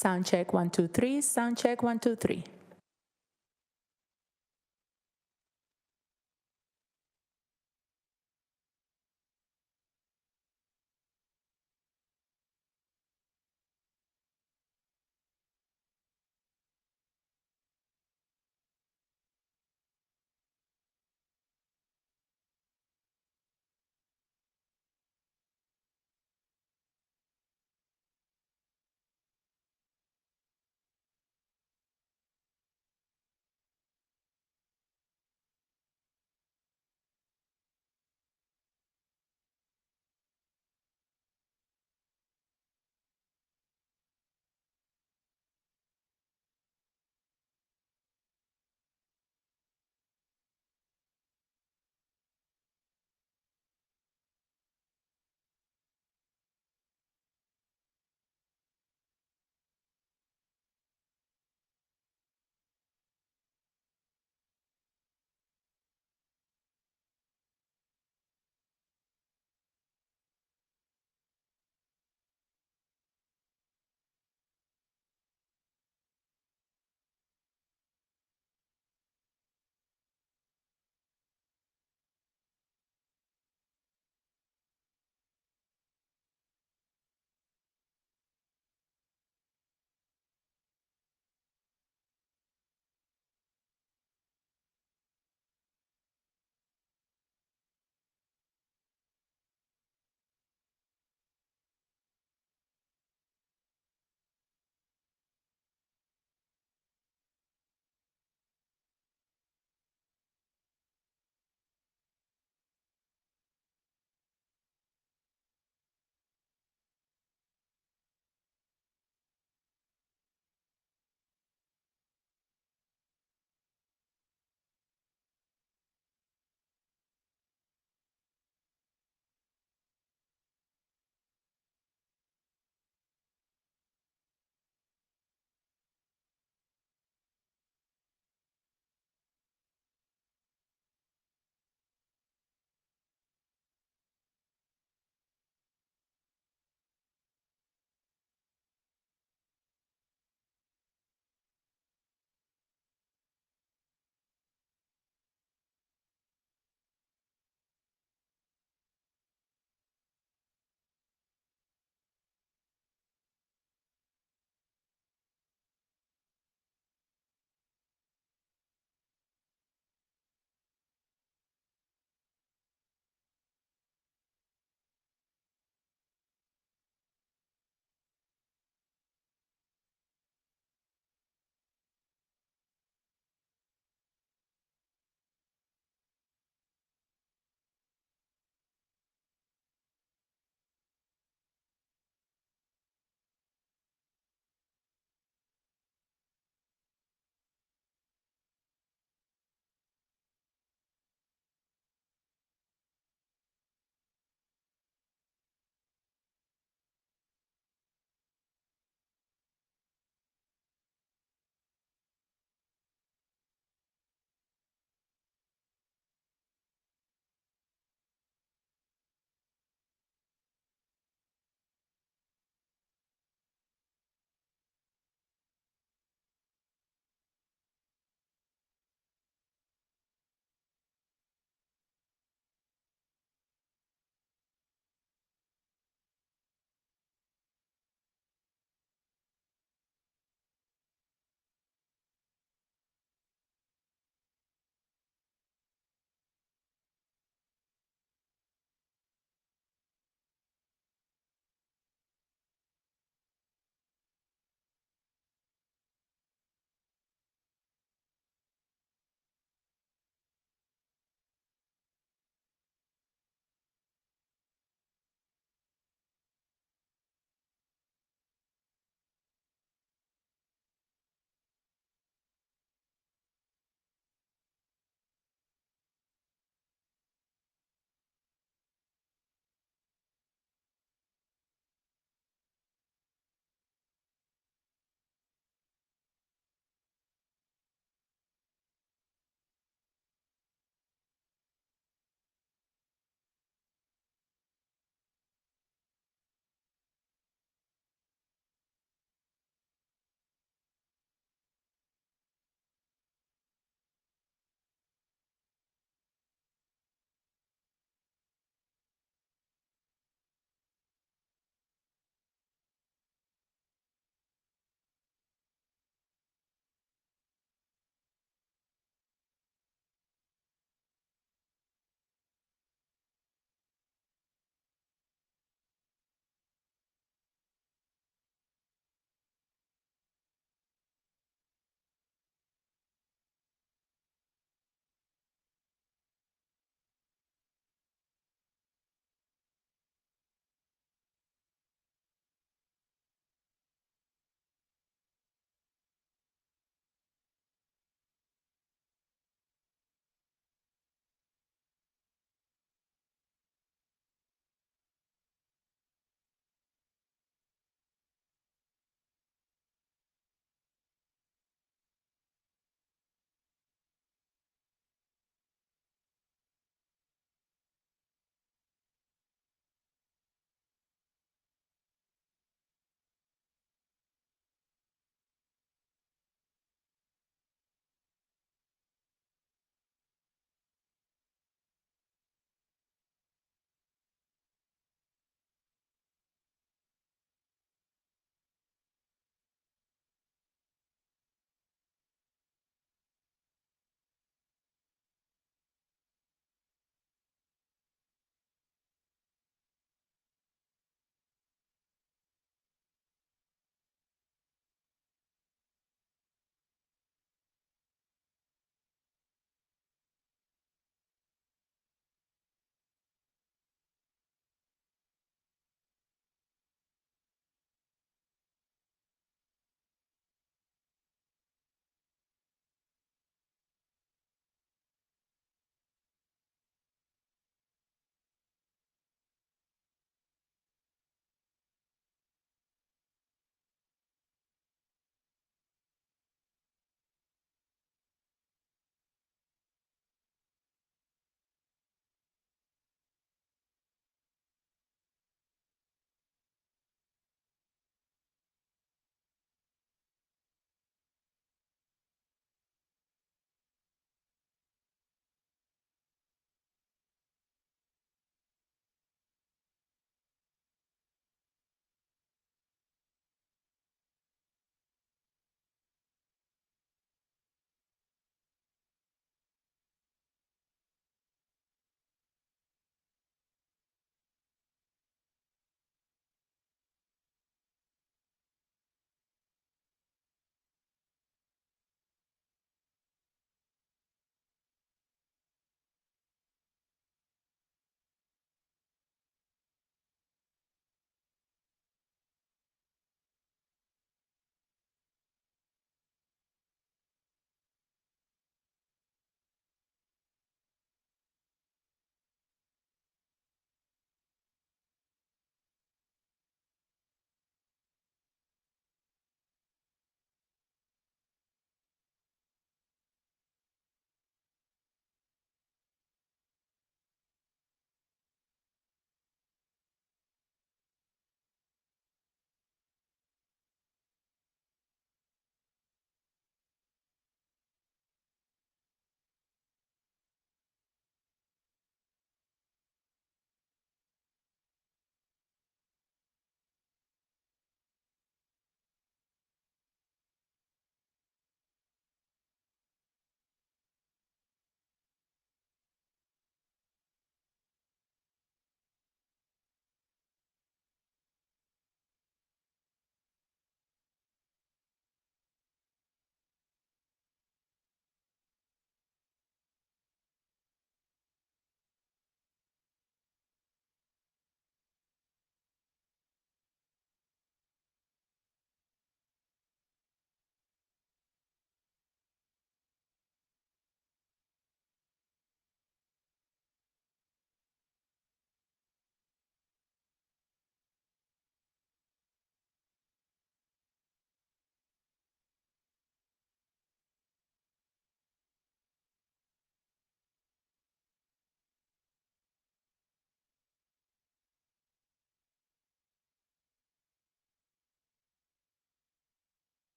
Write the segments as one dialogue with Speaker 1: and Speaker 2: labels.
Speaker 1: Sound check 1 2 3. Sound check 1 2 3.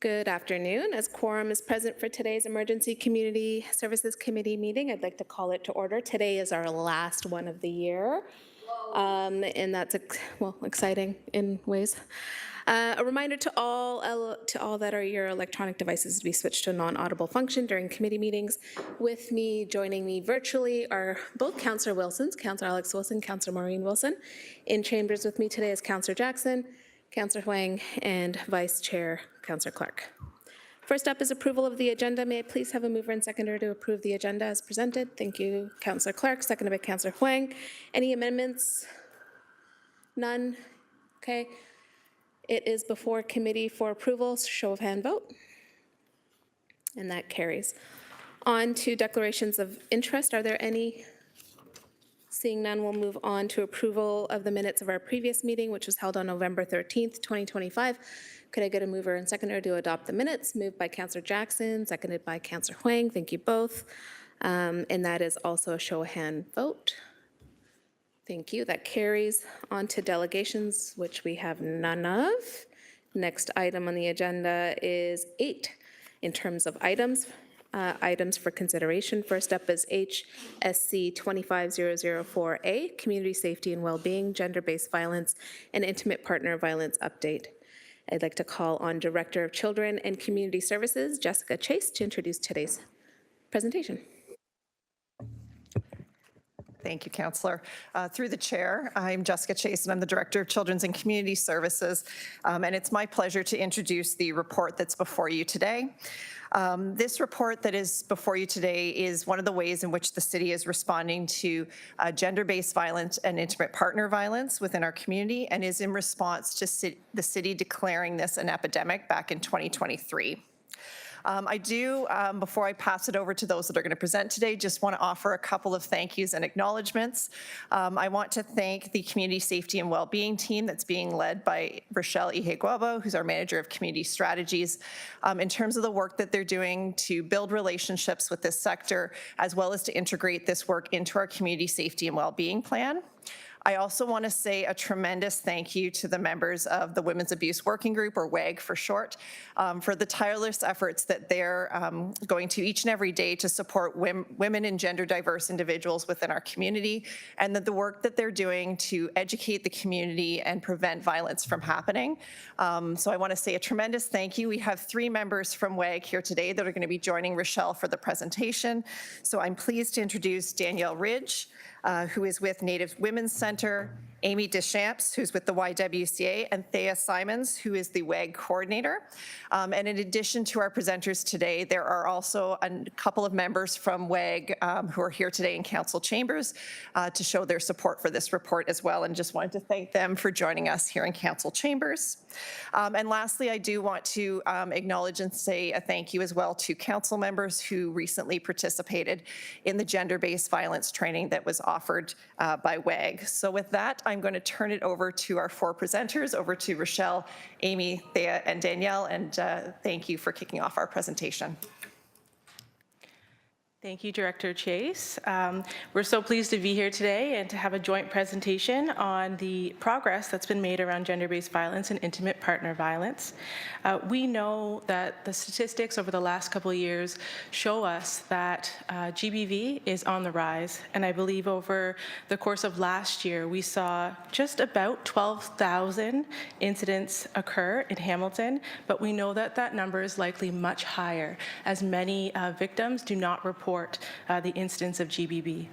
Speaker 2: Good afternoon. As quorum is present for today's Emergency Community Services Committee meeting, I'd like to call it to order. Today is our last one of the year, and that's exciting in ways. A reminder to all that are your electronic devices to be switched to a non-audible function during committee meetings. With me, joining me virtually are both Councillor Wilsons, Councillor Alex Wilson, Councillor Maureen Wilson. In chambers with me today is Councillor Jackson, Councillor Huang, and Vice Chair Councillor Clark. First up is approval of the agenda. May I please have a mover and seconder to approve the agenda as presented? Thank you, Councillor Clark, seconded by Councillor Huang. Any amendments? None? Okay. It is before committee for approval. Show of hand vote. And that carries. On to declarations of interest. Are there any? Seeing none, we'll move on to approval of the minutes of our previous meeting, which was held on November 13th, 2025. Could I get a mover and seconder to adopt the minutes? Moved by Councillor Jackson, seconded by Councillor Huang. Thank you both. And that is also a show of hand vote. Thank you. That carries on to delegations, which we have none of. Next item on the agenda is 8 in terms of items. Items for consideration. First up is HSC 25004A, Community Safety and Wellbeing, Gender-Based Violence and Intimate Partner Violence Update. I'd like to call on Director of Children and Community Services, Jessica Chase, to introduce today's presentation.
Speaker 3: Thank you, Councillor. Through the chair, I'm Jessica Chase, and I'm the Director of Children's and Community Services, and it's my pleasure to introduce the report that's before you today. This report that is before you today is one of the ways in which the city is responding to gender-based violence and intimate partner violence within our community, and is in response to the city declaring this an epidemic back in 2023. I do, before I pass it over to those that are going to present today, just want to offer a couple of thank yous and acknowledgements. I want to thank the Community Safety and Wellbeing team that's being led by Rochelle Ihegwabo, who's our Manager of Community Strategies, in terms of the work that they're doing to build relationships with this sector, as well as to integrate this work into our Community Safety and Wellbeing Plan. I also want to say a tremendous thank you to the members of the Women's Abuse Working Group, or WAG for short, for the tireless efforts that they're going to each and every day to support women and gender diverse individuals within our community, and that the work that they're doing to educate the community and prevent violence from happening. So I want to say a tremendous thank you. We have 3 members from WAG here today that are going to be joining Rochelle for the presentation. So I'm pleased to introduce Danielle Ridge, who is with Native Women's Center, Amy Deschamps, who's with the YWCA, and Thea Simons, who is the WAG coordinator. And in addition to our presenters today, there are also a couple of members from WAG who are here today in council chambers to show their support for this report as well, and just wanted to thank them for joining us here in council chambers. And lastly, I do want to acknowledge and say a thank you as well to council members who recently participated in the gender-based violence training that was offered by WAG. So with that, I'm going to turn it over to our 4 presenters, over to Rochelle, Amy, Thea, and Danielle, and thank you for kicking off our presentation.
Speaker 4: Thank you, Director Chase. We're so pleased to be here today and to have a joint presentation on the progress that's been made around gender-based violence and intimate partner violence. We know that the statistics over the last couple of years show us that GBV is on the rise, and I believe over the course of last year we saw just about 12,000 incidents occur in Hamilton, but we know that that number is likely much higher, as many victims do not report the incidence of GBV.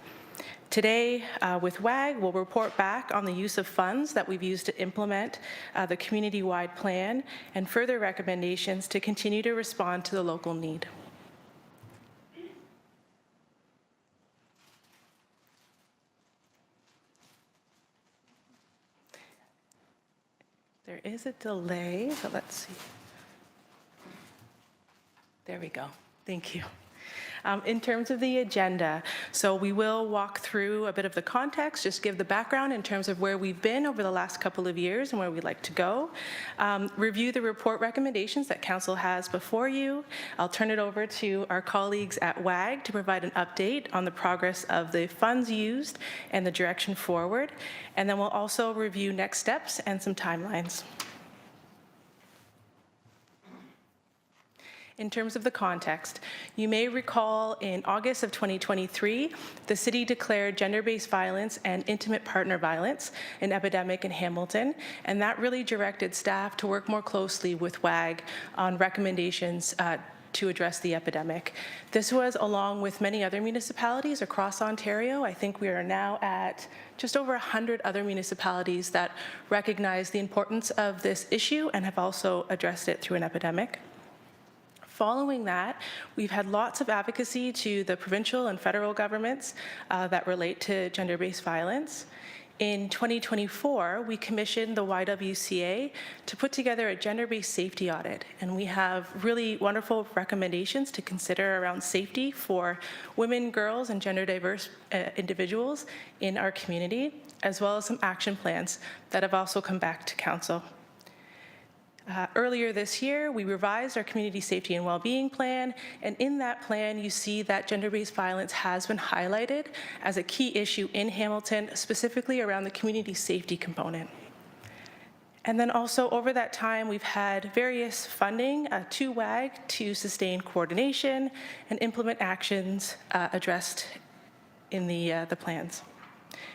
Speaker 4: Today, with WAG, we'll report back on the use of funds that we've used to implement the community-wide plan and further recommendations to continue to respond to the local need. There is a delay, but let's see. There we go. Thank you. In terms of the agenda, so we will walk through a bit of the context, just give the background in terms of where we've been over the last couple of years and where we'd like to go. Review the report recommendations that Council has before you. I'll turn it over to our colleagues at WAG to provide an update on the progress of the funds used and the direction forward. And then we'll also review next steps and some timelines. In terms of the context, you may recall in August of 2023, the city declared gender-based violence and intimate partner violence an epidemic in Hamilton, and that really directed staff to work more closely with WAG on recommendations to address the epidemic. This was along with many other municipalities across Ontario. I think we are now at just over 100 other municipalities that recognize the importance of this issue and have also addressed it through an epidemic. Following that, we've had lots of advocacy to the provincial and federal governments that relate to gender-based violence. In 2024, we commissioned the YWCA to put together a gender-based safety audit, and we have really wonderful recommendations to consider around safety for women, girls, and gender-diverse individuals in our community, as well as some action plans that have also come back to Council. Earlier this year, we revised our community safety and well-being plan, and in that plan, you see that gender-based violence has been highlighted as a key issue in Hamilton, specifically around the community safety component. And then also over that time, we've had various funding to WAG to sustain coordination and implement actions addressed in the plans.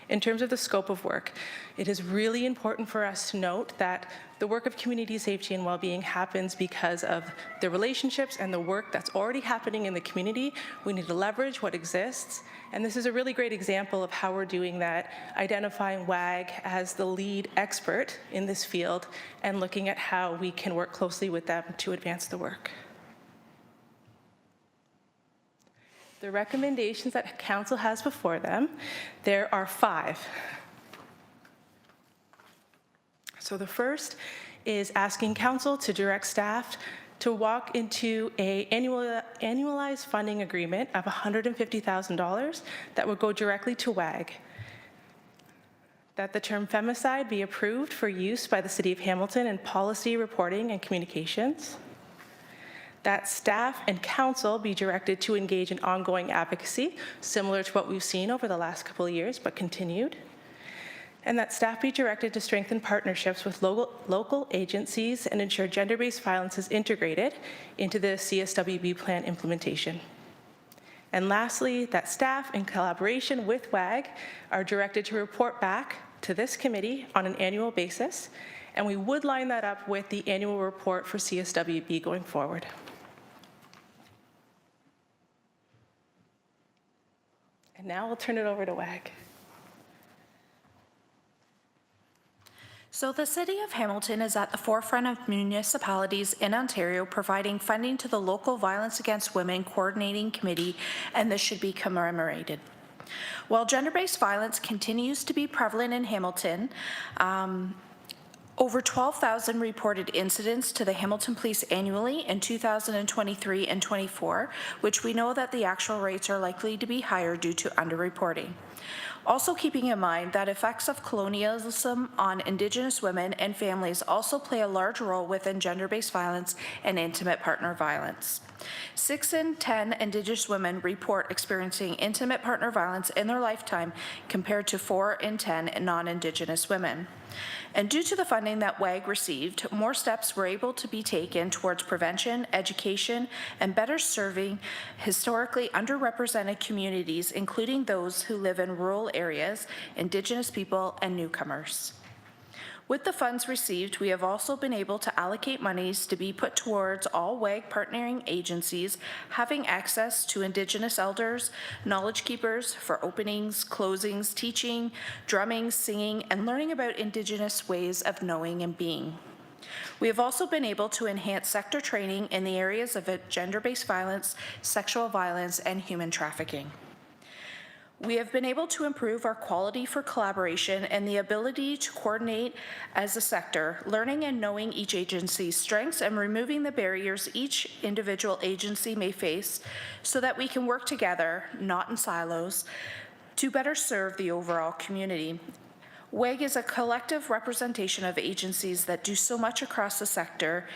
Speaker 4: In terms of the scope of work, it is really important for us to note that the work of community safety and well-being happens because of the relationships and the work that's already happening in the community. We need to leverage what exists, and this is a really great example of how we're doing that, identifying WAG as the lead expert in this field and looking at how we can work closely with them to advance the work. The recommendations that Council has before them, there are 5. So the first is asking Council to direct staff to walk into an annualized funding agreement of $150,000 that would go directly to WAG. That the term femicide be approved for use by the City of Hamilton in policy, reporting, and communications. That staff and council be directed to engage in ongoing advocacy, similar to what we've seen over the last couple of years, but continued. And that staff be directed to strengthen partnerships with local agencies and ensure gender-based violence is integrated into the CSWB plan implementation. And lastly, that staff, in collaboration with WAG, are directed to report back to this committee on an annual basis, and we would line that up with the annual report for CSWB going forward. And now I'll turn it over to WAG.
Speaker 5: So the City of Hamilton is at the forefront of municipalities in Ontario providing funding to the local Violence Against Women Coordinating Committee, and this should be commemorated. While gender-based violence continues to be prevalent in Hamilton, over 12,000 reported incidents to the Hamilton Police annually in 2023 and 24, which we know that the actual rates are likely to be higher due to underreporting. Also keeping in mind that effects of colonialism on Indigenous women and families also play a large role within gender-based violence and intimate partner violence. 6 in 10 Indigenous women report experiencing intimate partner violence in their lifetime compared to 4 in 10 non-Indigenous women. And due to the funding that WAG received, more steps were able to be taken towards prevention, education, and better serving historically underrepresented communities, including those who live in rural areas, Indigenous people, and newcomers. With the funds received, we have also been able to allocate monies to be put towards all WAG partnering agencies having access to Indigenous elders, knowledge keepers for openings, closings, teaching, drumming, singing, and learning about Indigenous ways of knowing and being. We have also been able to enhance sector training in the areas of gender-based violence, sexual violence, and human trafficking. We have been able to improve our quality for collaboration and the ability to coordinate as a sector, learning and knowing each agency's strengths and removing the barriers each individual agency may face so that we can work together, not in silos, to better serve the overall community. WAG is a collective representation of agencies that do so much across the sector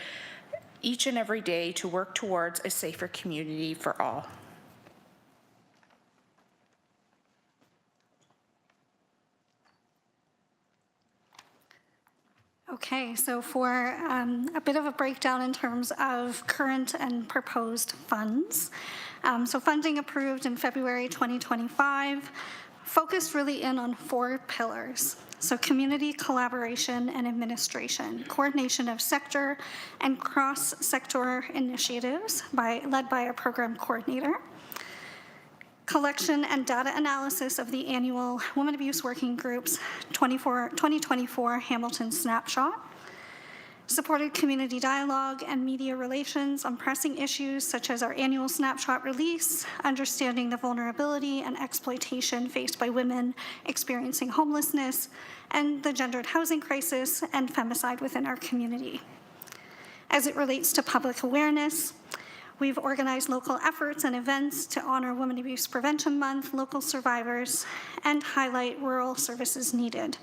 Speaker 5: each and every day to work towards a safer community for all.
Speaker 6: Okay, so for a bit of a breakdown in terms of current and proposed funds. So funding approved in February 2025 focused really in on 4 pillars. So community collaboration and administration, coordination of sector and cross-sector initiatives led by a program coordinator, collection and data analysis of the annual Women Abuse Working Group's 2024 Hamilton Snapshot, supported community dialogue and media relations on pressing issues such as our annual snapshot release, understanding the vulnerability and exploitation faced by women experiencing homelessness, and the gendered housing crisis and femicide within our community. As it relates to public awareness, we've organized local efforts and events to honor Women Abuse Prevention Month, local survivors, and highlight rural services needed.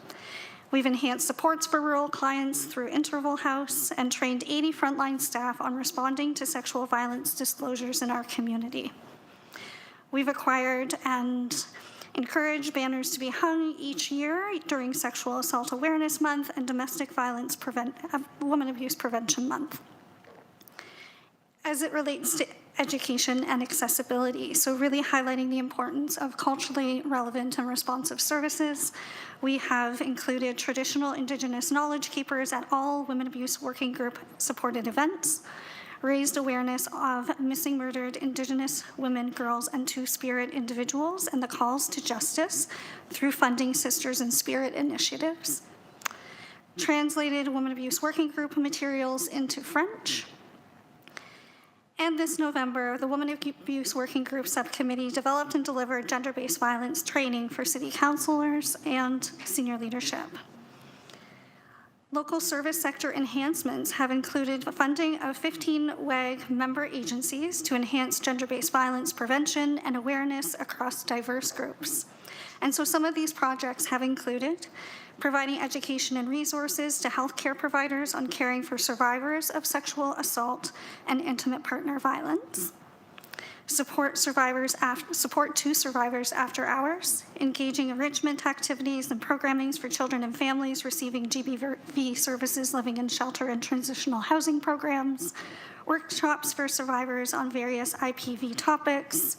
Speaker 6: We've enhanced supports for rural clients through Interval House and trained 80 frontline staff on responding to sexual violence disclosures in our community. We've acquired and encouraged banners to be hung each year during Sexual Assault Awareness Month and Domestic Violence Women Abuse Prevention Month. As it relates to education and accessibility, so really highlighting the importance of culturally relevant and responsive services. We have included traditional Indigenous knowledge keepers at all Women Abuse Working Group supported events, raised awareness of missing murdered Indigenous women, girls, and Two-Spirit individuals and the calls to justice through funding Sisters in Spirit initiatives, translated Women Abuse Working Group materials into French. And this November, the Women Abuse Working Group Subcommittee developed and delivered gender-based violence training for city councilors and senior leadership. Local service sector enhancements have included funding of 15 WAG member agencies to enhance gender-based violence prevention and awareness across diverse groups. And so some of these projects have included providing education and resources to healthcare providers on caring for survivors of sexual assault and intimate partner violence, support to survivors after hours, engaging enrichment activities and programmings for children and families receiving GBV services living in shelter and transitional housing programs, workshops for survivors on various IPV topics,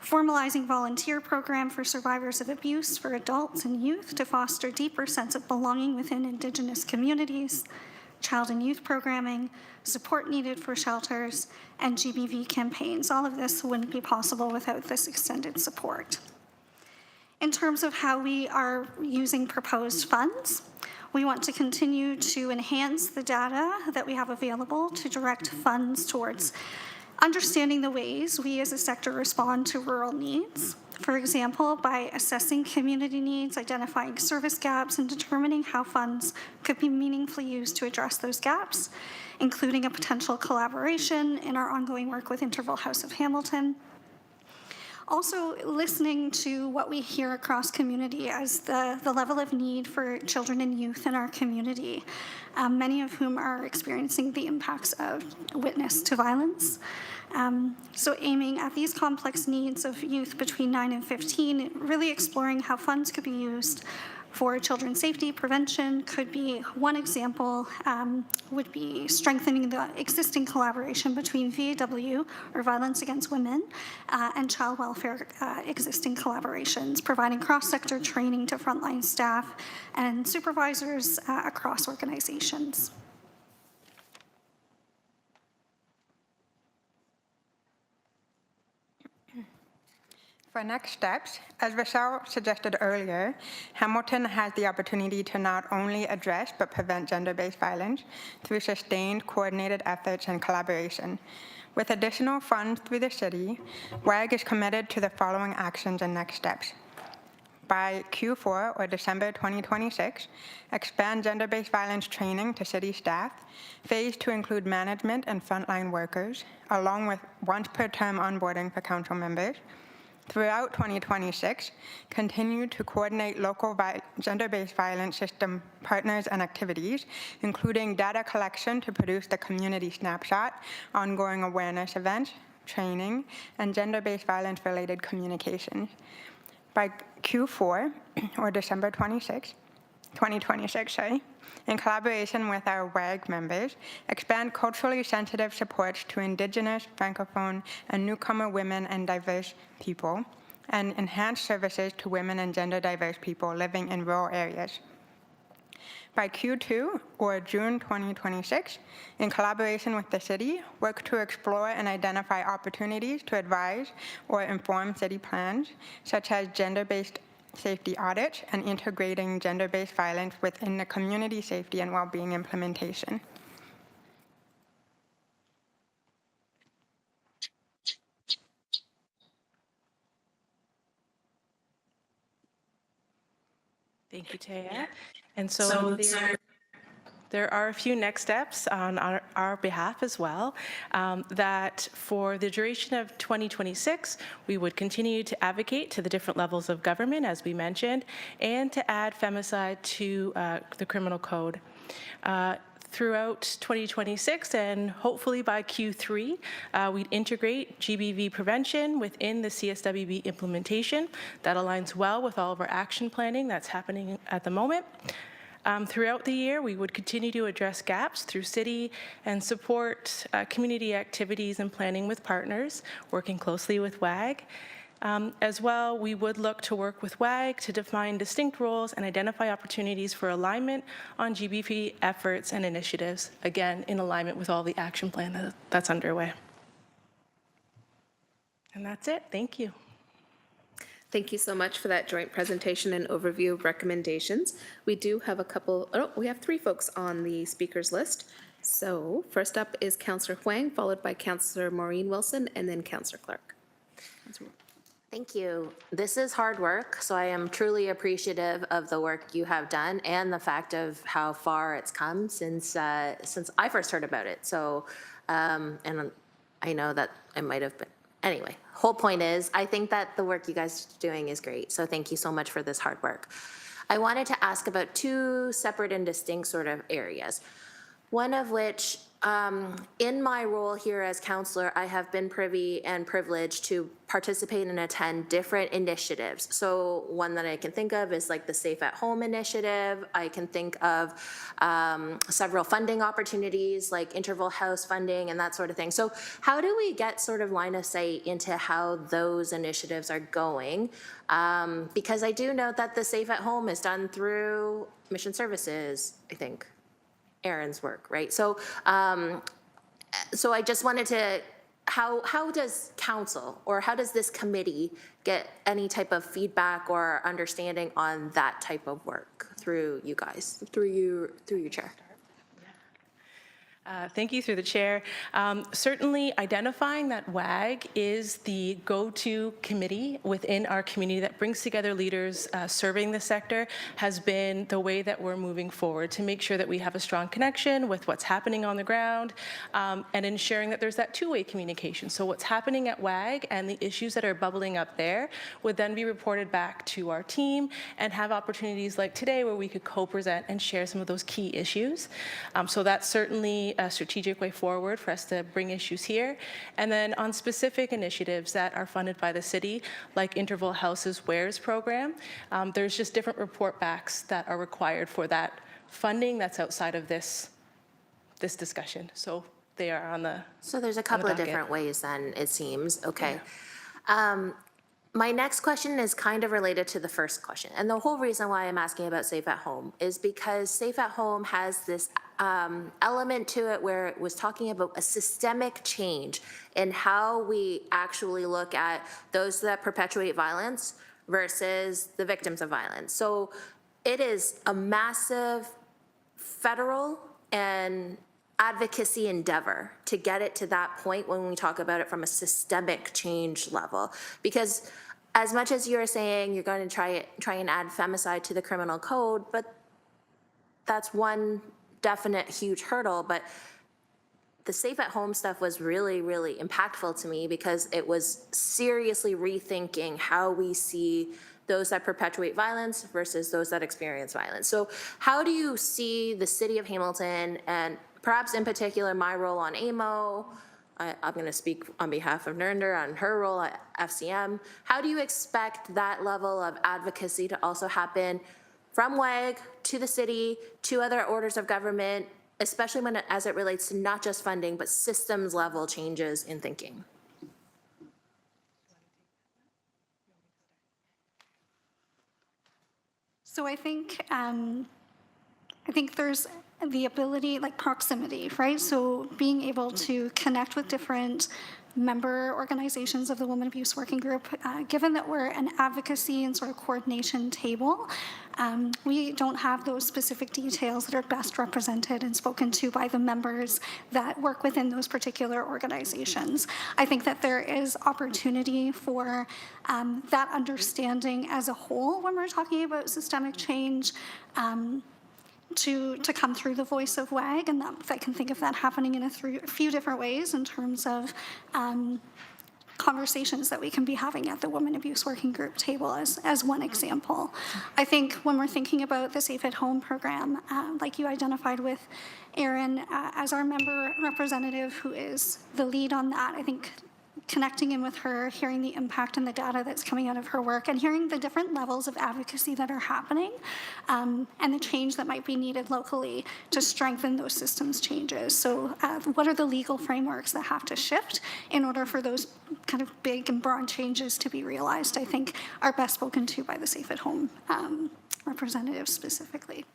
Speaker 6: formalizing volunteer program for survivors of abuse for adults and youth to foster deeper sense of belonging within Indigenous communities, child and youth programming, support needed for shelters, and GBV campaigns. All of this wouldn't be possible without this extended support. In terms of how we are using proposed funds, we want to continue to enhance the data that we have available to direct funds towards understanding the ways we as a sector respond to rural needs. For example, by assessing community needs, identifying service gaps, and determining how funds could be meaningfully used to address those gaps, including a potential collaboration in our ongoing work with Interval House of Hamilton. Also listening to what we hear across community as the level of need for children and youth in our community, many of whom are experiencing the impacts of witness to violence. So aiming at these complex needs of youth between 9 and 15, really exploring how funds could be used for children's safety prevention could be one example, would be strengthening the existing collaboration between VAW, or Violence Against Women, and child welfare existing collaborations, providing cross-sector training to frontline staff and supervisors across organizations.
Speaker 7: For next steps, as Rochelle suggested earlier, Hamilton has the opportunity to not only address but prevent gender-based violence through sustained coordinated efforts and collaboration. With additional funds through the city, WAG is committed to the following actions and next steps. By Q4 or December 2026, expand gender-based violence training to city staff, phase to include management and frontline workers, along with once per term onboarding for council members. Throughout 2026, continue to coordinate local gender-based violence system partners and activities, including data collection to produce the community snapshot, ongoing awareness events, training, and gender-based violence-related communications. By Q4, or December 26, 2026, in collaboration with our WAG members, expand culturally sensitive supports to Indigenous, Francophone, and newcomer women and diverse people, and enhance services to women and gender diverse people living in rural areas. By Q2 or June 2026, in collaboration with the city, work to explore and identify opportunities to advise or inform city plans, such as gender-based safety audits and integrating gender-based violence within the community safety and well-being implementation.
Speaker 4: Thank you, Taya. And so there are a few next steps on our behalf as well, that for the duration of 2026, we would continue to advocate to the different levels of government, as we mentioned, and to add femicide to the criminal code. Throughout 2026 and hopefully by Q3, we'd integrate GBV prevention within the CSWB implementation. That aligns well with all of our action planning that's happening at the moment. Throughout the year, we would continue to address gaps through city and support community activities and planning with partners, working closely with WAG. As well, we would look to work with WAG to define distinct roles and identify opportunities for alignment on GBV efforts and initiatives, again, in alignment with all the action plan that's underway. And that's it. Thank you.
Speaker 2: Thank you so much for that joint presentation and overview of recommendations. We do have we have 3 folks on the speakers list. So first up is Councillor Huang, followed by Councillor Maureen Wilson, and then Councillor Clark.
Speaker 8: Thank you. This is hard work, so I am truly appreciative of the work you have done and the fact of how far it's come since I first heard about it. So, and I know that it might have been, anyway, whole point is, I think that the work you guys are doing is great. So thank you so much for this hard work. I wanted to ask about 2 separate and distinct sort of areas. One of which, in my role here as counselor, I have been privy and privileged to participate and attend different initiatives. So one that I can think of is like the Safe at Home initiative. I can think of several funding opportunities like interval house funding and that sort of thing. So how do we get sort of line of sight into how those initiatives are going? Because I do know that the Safe at Home is done through Mission Services, I think. Aaron's work, right? So, so I just wanted to, how does council or how does this committee get any type of feedback or understanding on that type of work through you guys, through your chair?
Speaker 4: Thank you through the chair. Certainly identifying that WAG is the go-to committee within our community that brings together leaders serving the sector has been the way that we're moving forward to make sure that we have a strong connection with what's happening on the ground and ensuring that there's that two-way communication. So what's happening at WAG and the issues that are bubbling up there would then be reported back to our team and have opportunities like today where we could co-present and share some of those key issues. So that's certainly a strategic way forward for us to bring issues here. And then on specific initiatives that are funded by the city, like Interval Houses Wares program, there's just different report backs that are required for that funding that's outside of this discussion. So they are on the
Speaker 8: So there's a couple of different ways then, it seems. Okay.
Speaker 4: Yeah.
Speaker 8: My next question is kind of related to the first question. And the whole reason why I'm asking about Safe at Home is because Safe at Home has this element to it where it was talking about a systemic change in how we actually look at those that perpetuate violence versus the victims of violence. So it is a massive federal and advocacy endeavor to get it to that point when we talk about it from a systemic change level. Because as much as you're saying you're going to try and add femicide to the criminal code, but that's one definite huge hurdle. But the Safe at Home stuff was really, really impactful to me because it was seriously rethinking how we see those that perpetuate violence versus those that experience violence. So how do you see the city of Hamilton, and perhaps in particular my role on AMO, I'm going to speak on behalf of Nurinder on her role at FCM. How do you expect that level of advocacy to also happen from WAG to the city to other orders of government, especially as it relates to not just funding, but systems level changes in thinking.
Speaker 6: So I think there's the ability, like proximity, right? So being able to connect with different member organizations of the Women Abuse Working Group, given that we're an advocacy and sort of coordination table, we don't have those specific details that are best represented and spoken to by the members that work within those particular organizations. I think that there is opportunity for that understanding as a whole when we're talking about systemic change, to come through the voice of WAG, and that I can think of that happening in a few different ways in terms of conversations that we can be having at the Women Abuse Working Group table as one example. I think when we're thinking about the Safe at Home program, like you identified with Erin, as our member representative who is the lead on that, I think connecting in with her, hearing the impact and the data that's coming out of her work, and hearing the different levels of advocacy that are happening, and the change that might be needed locally to strengthen those systems changes. So what are the legal frameworks that have to shift in order for those kind of big and broad changes to be realized, I think are best spoken to by the Safe at Home representative specifically.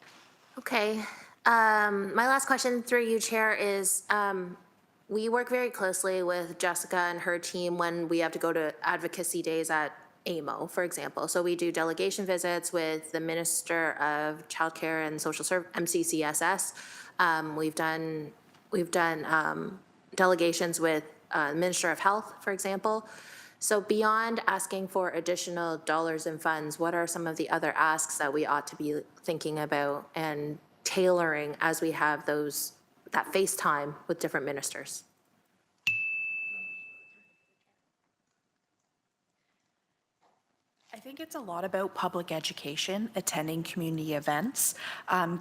Speaker 8: Okay. My last question through you, Chair, is we work very closely with Jessica and her team when we have to go to advocacy days at AMO, for example. So we do delegation visits with the Minister of Childcare and Social Services, MCCSS. We've done delegations with Minister of Health, for example. So beyond asking for additional dollars and funds, what are some of the other asks that we ought to be thinking about and tailoring as we have that FaceTime with different ministers?
Speaker 5: I think it's a lot about public education, attending community events,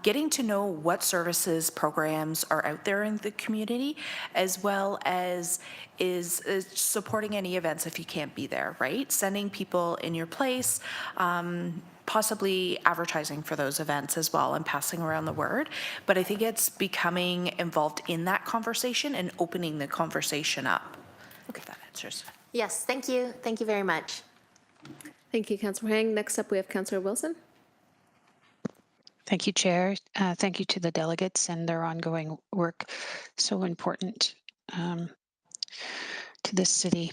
Speaker 5: getting to know what services, programs are out there in the community, as well as is supporting any events if you can't be there, right? Sending people in your place, possibly advertising for those events as well and passing around the word. But I think it's becoming involved in that conversation and opening the conversation up. Okay, if that answers.
Speaker 8: Yes, thank you. Thank you very much.
Speaker 2: Thank you, Councillor Hang. Next up, we have Councillor Wilson.
Speaker 9: Thank you, Chair. Thank you to the delegates and their ongoing work. So important to this city.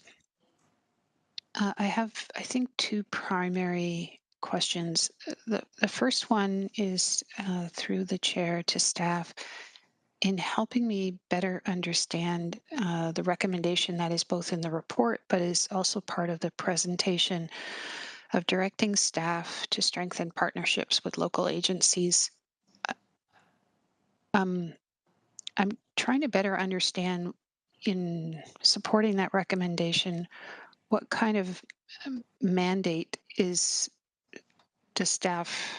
Speaker 9: I have, I think, two primary questions. The first one is through the chair to staff in helping me better understand the recommendation that is both in the report but is also part of the presentation of directing staff to strengthen partnerships with local agencies. I'm trying to better understand in supporting that recommendation what kind of mandate is to staff,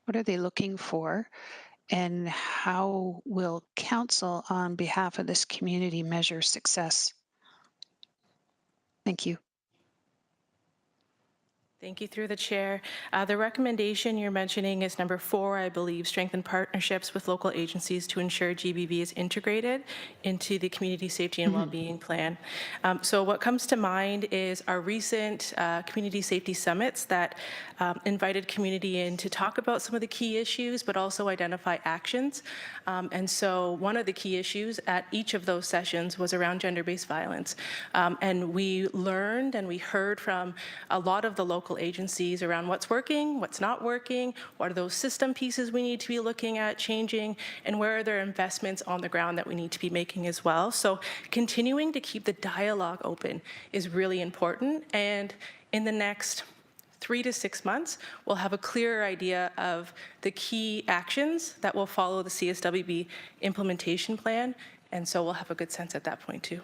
Speaker 9: what are they looking for, and how will council on behalf of this community measure success? Thank you.
Speaker 4: Thank you through the chair. The recommendation you're mentioning is number 4, I believe, strengthen partnerships with local agencies to ensure GBV is integrated into the community safety and well-being plan. So what comes to mind is our recent community safety summits that invited community in to talk about some of the key issues, but also identify actions. And so one of the key issues at each of those sessions was around gender-based violence. And we learned and we heard from a lot of the local agencies around what's working, what's not working, what are those system pieces we need to be looking at changing, and where are there investments on the ground that we need to be making as well. So continuing to keep the dialogue open is really important. And in the next 3 to 6 months, we'll have a clearer idea of the key actions that will follow the CSWB implementation plan. And so we'll have a good sense at that point too.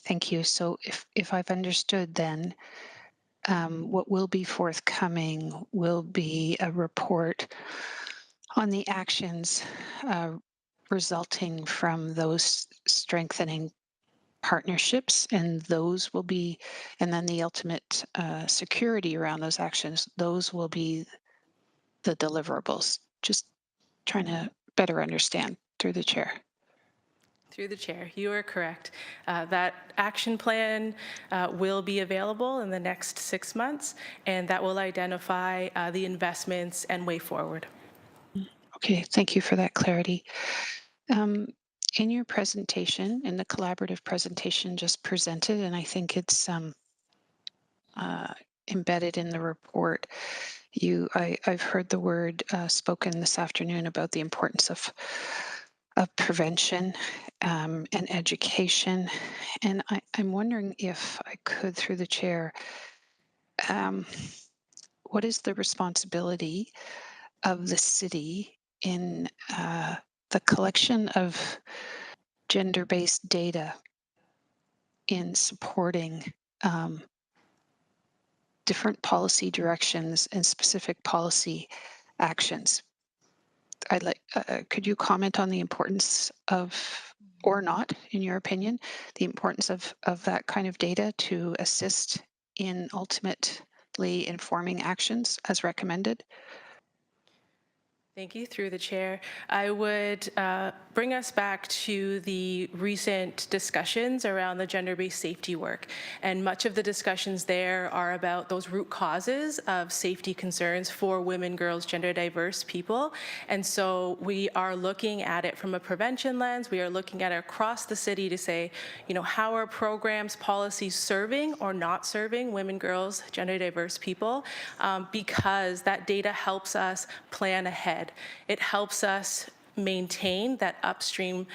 Speaker 9: Thank you. So if I've understood then, what will be forthcoming will be a report on the actions resulting from those strengthening partnerships, and those will be, and then the ultimate security around those actions, those will be the deliverables. Just trying to better understand through the chair.
Speaker 4: Through the chair, you are correct. That action plan will be available in the next 6 months, and that will identify the investments and way forward.
Speaker 9: Okay, thank you for that clarity. Um, in your presentation, in the collaborative presentation just presented, and I think it's uh, embedded in the report, I've heard the word spoken this afternoon about the importance of prevention and education. And I'm wondering if I could, through the chair, um, what is the responsibility of the city in the collection of gender-based data in supporting um, different policy directions and specific policy actions? I'd like, could you comment on the importance of, or not, in your opinion, the importance of that kind of data to assist in ultimately informing actions as recommended?
Speaker 4: Thank you. Through the chair, I would bring us back to the recent discussions around the gender-based safety work. And much of the discussions there are about those root causes of safety concerns for women, girls, gender diverse people. And so we are looking at it from a prevention lens. We are looking at it across the city to say, you know, how are programs, policies serving or not serving women, girls, gender diverse people? Because that data helps us plan ahead. It helps us maintain that upstream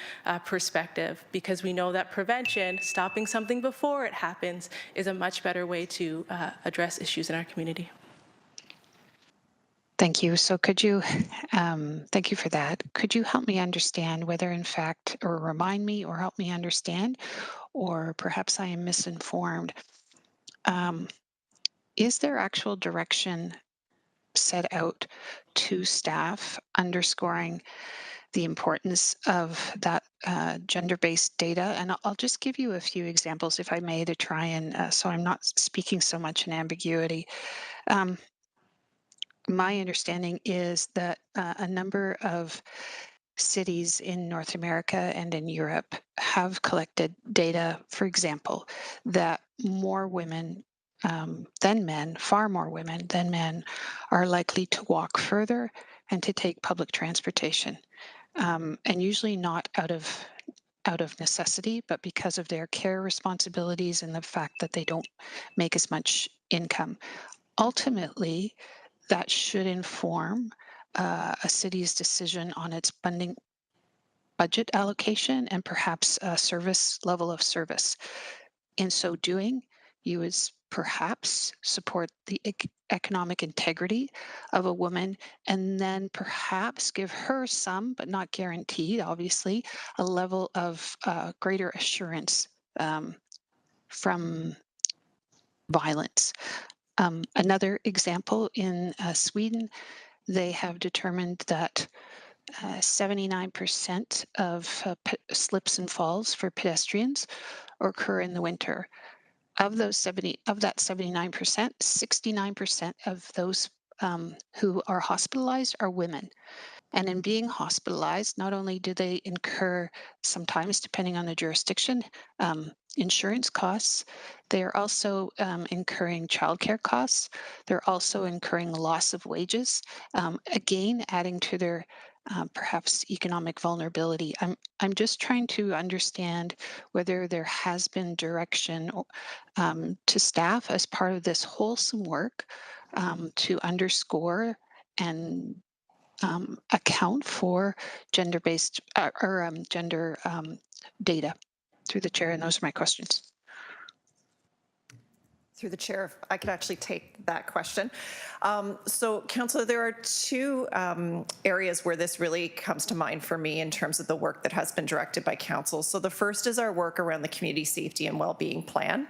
Speaker 4: perspective, because we know that prevention, stopping something before it happens, is a much better way to address issues in our community.
Speaker 9: Thank you. So could you, thank you for that. Could you help me understand whether in fact, or remind me or help me understand, or perhaps I am misinformed, is there actual direction set out to staff underscoring the importance of that gender-based data? And I'll just give you a few examples, if I may, to try and, so I'm not speaking so much in ambiguity. My understanding is that a number of cities in North America and in Europe have collected data, for example, that more women than men, far more women than men, are likely to walk further and to take public transportation, and usually not out of necessity, but because of their care responsibilities and the fact that they don't make as much income. Ultimately, that should inform a city's decision on its funding budget allocation and perhaps a service level of service. In so doing, you would perhaps support the economic integrity of a woman, and then perhaps give her some, but not guaranteed, obviously, a level of greater assurance from violence. Another example, in Sweden, they have determined that 79% of slips and falls for pedestrians occur in the winter. Of that 79%, 69% of those who are hospitalized are women. And in being hospitalized, not only do they incur, sometimes depending on the jurisdiction, insurance costs, they are also incurring childcare costs. They're also incurring loss of wages, again, adding to their perhaps economic vulnerability. I'm just trying to understand whether there has been direction to staff as part of this wholesome work to underscore and account for gender-based or gender data, through the chair. And those are my questions.
Speaker 3: Through the chair, if I could actually take that question. So, Councillor, there are two areas where this really comes to mind for me in terms of the work that has been directed by Council. So the first is our work around the Community Safety and Wellbeing Plan,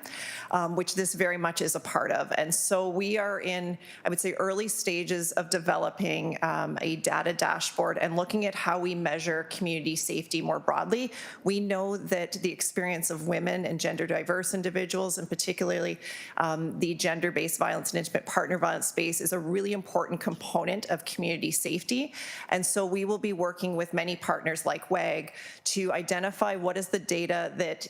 Speaker 3: which this very much is a part of. And so we are in, I would say, early stages of developing a data dashboard and looking at how we measure community safety more broadly. We know that the experience of women and gender diverse individuals, and particularly the gender-based violence and intimate partner violence space, is a really important component of community safety. And so we will be working with many partners like WAG to identify what is the data that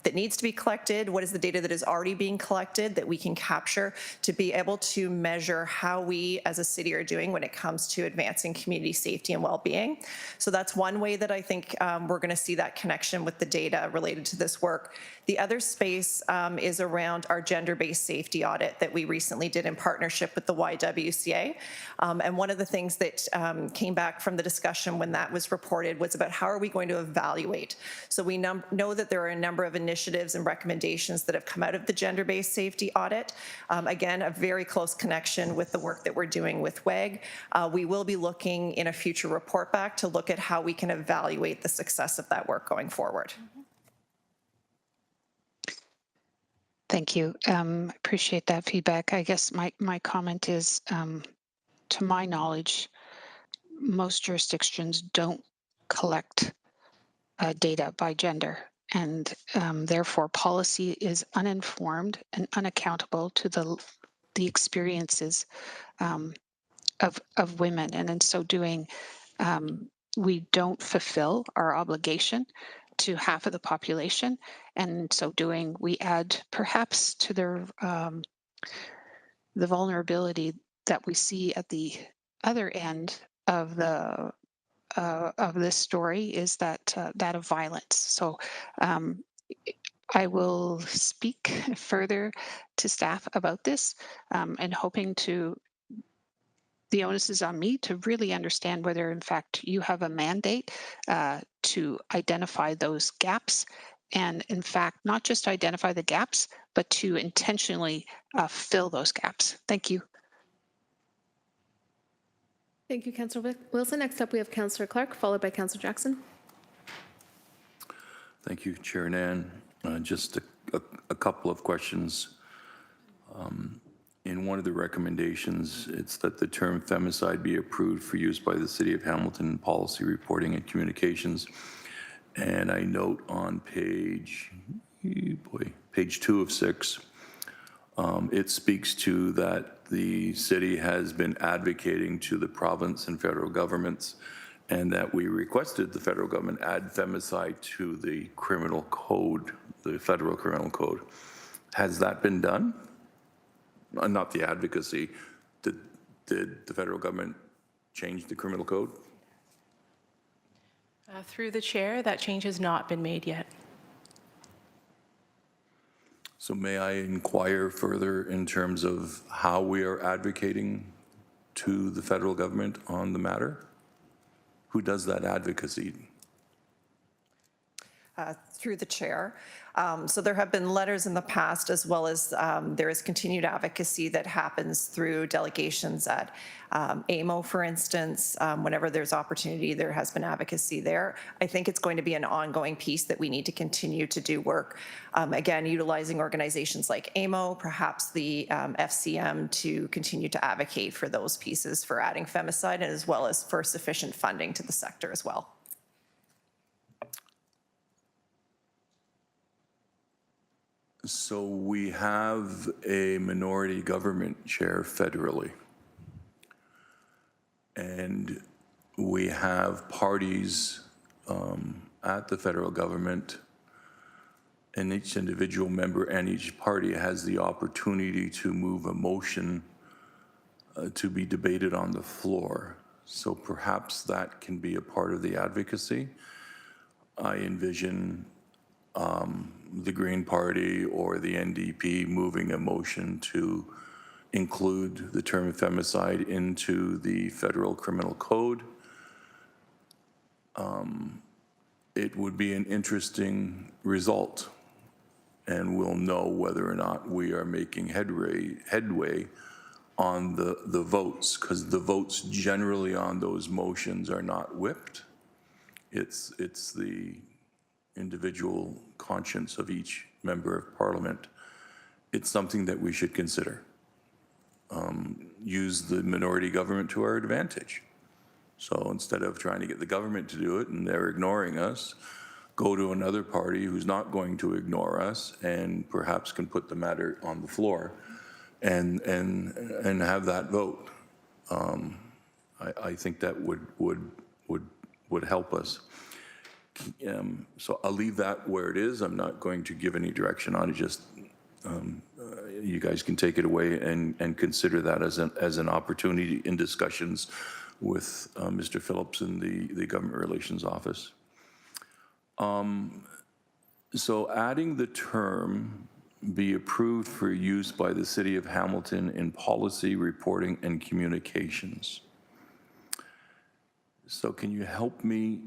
Speaker 3: that needs to be collected, what is the data that is already being collected that we can capture to be able to measure how we as a city are doing when it comes to advancing community safety and well-being. So that's one way that I think we're going to see that connection with the data related to this work. The other space is around our gender-based safety audit that we recently did in partnership with the YWCA. And one of the things that came back from the discussion when that was reported was about how are we going to evaluate. So we know that there are a number of initiatives and recommendations that have come out of the gender-based safety audit. Again, a very close connection with the work that we're doing with WAG. We will be looking in a future report back to look at how we can evaluate the success of that work going forward.
Speaker 9: Thank you. Appreciate that feedback. I guess my comment is, to my knowledge, most jurisdictions don't collect data by gender, and therefore policy is uninformed and unaccountable to the experiences of women, and in so doing, we don't fulfill our obligation to half of the population, and in so doing, we add perhaps to their the vulnerability that we see at the other end of the of this story is that that of violence. So I will speak further to staff about this, and hoping to. The onus is on me to really understand whether, in fact, you have a mandate to identify those gaps, and, in fact, not just identify the gaps, but to intentionally fill those gaps. Thank you.
Speaker 2: Thank you, Councillor Wilson. Next up, we have Councillor Clark, followed by Councillor Jackson.
Speaker 10: Thank you, Chair Nan. Just a couple of questions. In one of the recommendations, it's that the term femicide be approved for use by the City of Hamilton in policy reporting and communications. And I note on page 2 of 6, it speaks to that the city has been advocating to the province and federal governments, and that we requested the federal government add femicide to the criminal code, the federal criminal code. Has that been done? Not the advocacy. Did the federal government change the criminal code?
Speaker 4: Through the chair, that change has not been made yet.
Speaker 10: So may I inquire further in terms of how we are advocating to the federal government on the matter? Who does that advocacy?
Speaker 3: Through the chair. So there have been letters in the past, as well as there is continued advocacy that happens through delegations at AMO, for instance. Whenever there's opportunity, there has been advocacy there. I think it's going to be an ongoing piece that we need to continue to do work. Again, utilizing organizations like AMO, perhaps the FCM, to continue to advocate for those pieces for adding femicide, and as well as for sufficient funding to the sector as well.
Speaker 10: So we have a minority government chair federally, and we have parties at the federal government, and each individual member and each party has the opportunity to move a motion to be debated on the floor. So perhaps that can be a part of the advocacy. I envision the Green Party or the NDP moving a motion to include the term femicide into the federal criminal code. It would be an interesting result and we'll know whether or not we are making headway on the votes, because the votes generally on those motions are not whipped. It's the individual conscience of each member of parliament. It's something that we should consider. Use the minority government to our advantage. So instead of trying to get the government to do it and they're ignoring us, go to another party who's not going to ignore us and perhaps can put the matter on the floor and have that vote. I think that would help us. So I'll leave that where it is. I'm not going to give any direction on it. Just you guys can take it away and consider that as an opportunity in discussions with Mr. Phillips in the Government Relations Office. So adding the term be approved for use by the City of Hamilton in policy, reporting, and communications. So can you help me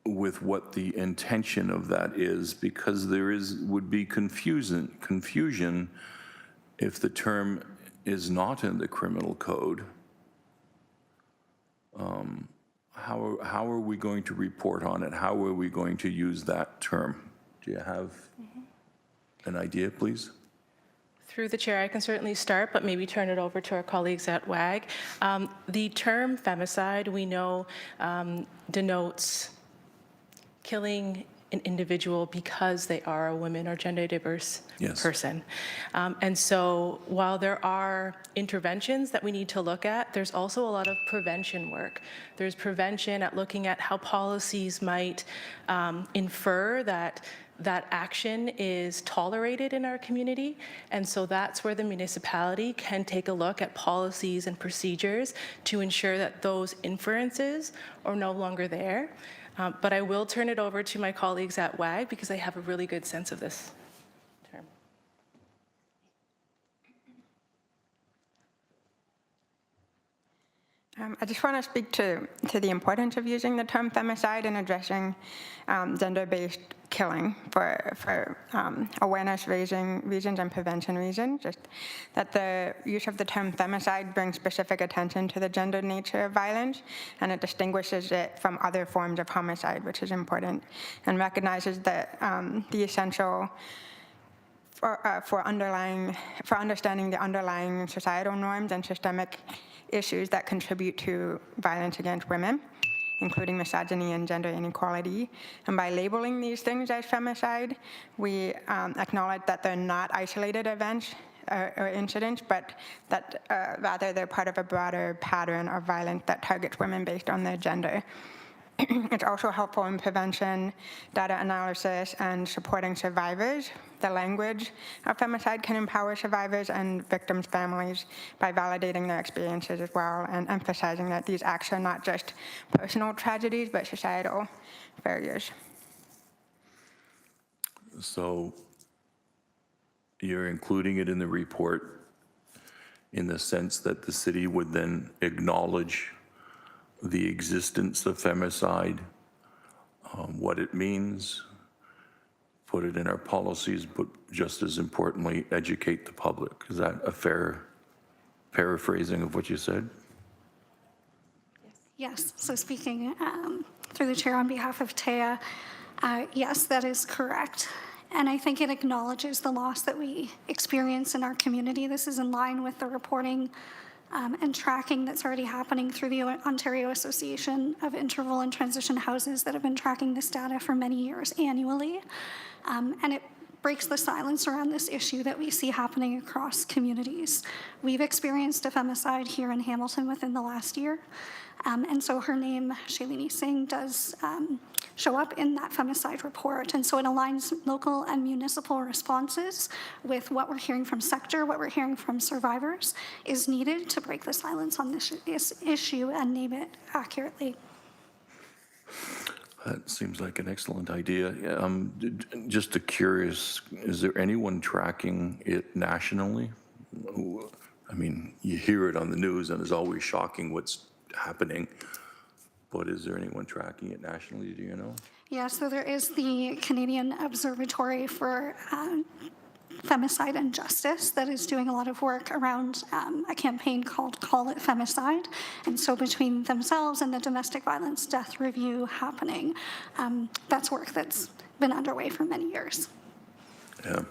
Speaker 10: with what the intention of that is? Because would be confusion if the term is not in the criminal code. How are we going to report on it? How are we going to use that term? Do you have an idea, please?
Speaker 4: Through the chair, I can certainly start, but maybe turn it over to our colleagues at WAG. The term femicide, we know, denotes killing an individual because they are a woman or gender diverse person. And so while there are interventions that we need to look at, there's also a lot of prevention work. There's prevention at looking at how policies might infer that action is tolerated in our community. And so that's where the municipality can take a look at policies and procedures to ensure that those inferences are no longer there. But I will turn it over to my colleagues at WAG because I have a really good sense of this term.
Speaker 7: I just want to speak to the importance of using the term femicide in addressing gender-based killing for awareness-raising reasons and prevention reasons. Just that the use of the term femicide brings specific attention to the gender nature of violence, and it distinguishes it from other forms of homicide, which is important, and recognizes that the essential for understanding the underlying societal norms and systemic issues that contribute to violence against women, including misogyny and gender inequality. And by labeling these things as femicide, we acknowledge that they're not isolated events or incidents, but that rather they're part of a broader pattern of violence that targets women based on their gender. It's also helpful in prevention, data analysis, and supporting survivors. The language of femicide can empower survivors and victims' families by validating their experiences as well and emphasizing that these acts are not just personal tragedies, but societal failures.
Speaker 10: So you're including it in the report in the sense that the city would then acknowledge the existence of femicide, what it means, put it in our policies, but just as importantly, educate the public. Is that a fair paraphrasing of what you said?
Speaker 6: Yes, so speaking through the chair on behalf of Taya, yes, that is correct. And I think it acknowledges the loss that we experience in our community. This is in line with the reporting and tracking that's already happening through the Ontario Association of Interval and Transition Houses that have been tracking this data for many years annually. And it breaks the silence around this issue that we see happening across communities. We've experienced a femicide here in Hamilton within the last year. And so her name, Shailini Singh, does show up in that femicide report. And so it aligns local and municipal responses with what we're hearing from sector, what we're hearing from survivors is needed to break the silence on this issue and name it accurately.
Speaker 10: That seems like an excellent idea. Just curious, is there anyone tracking it nationally? I mean, you hear it on the news and it's always shocking what's happening, but is there anyone tracking it nationally, do you know?
Speaker 6: Yeah, so there is the Canadian Observatory for Femicide and Justice that is doing a lot of work around a campaign called Call It Femicide. And so between themselves and the Domestic Violence Death Review happening, that's work that's been underway for many years.
Speaker 10: Yeah.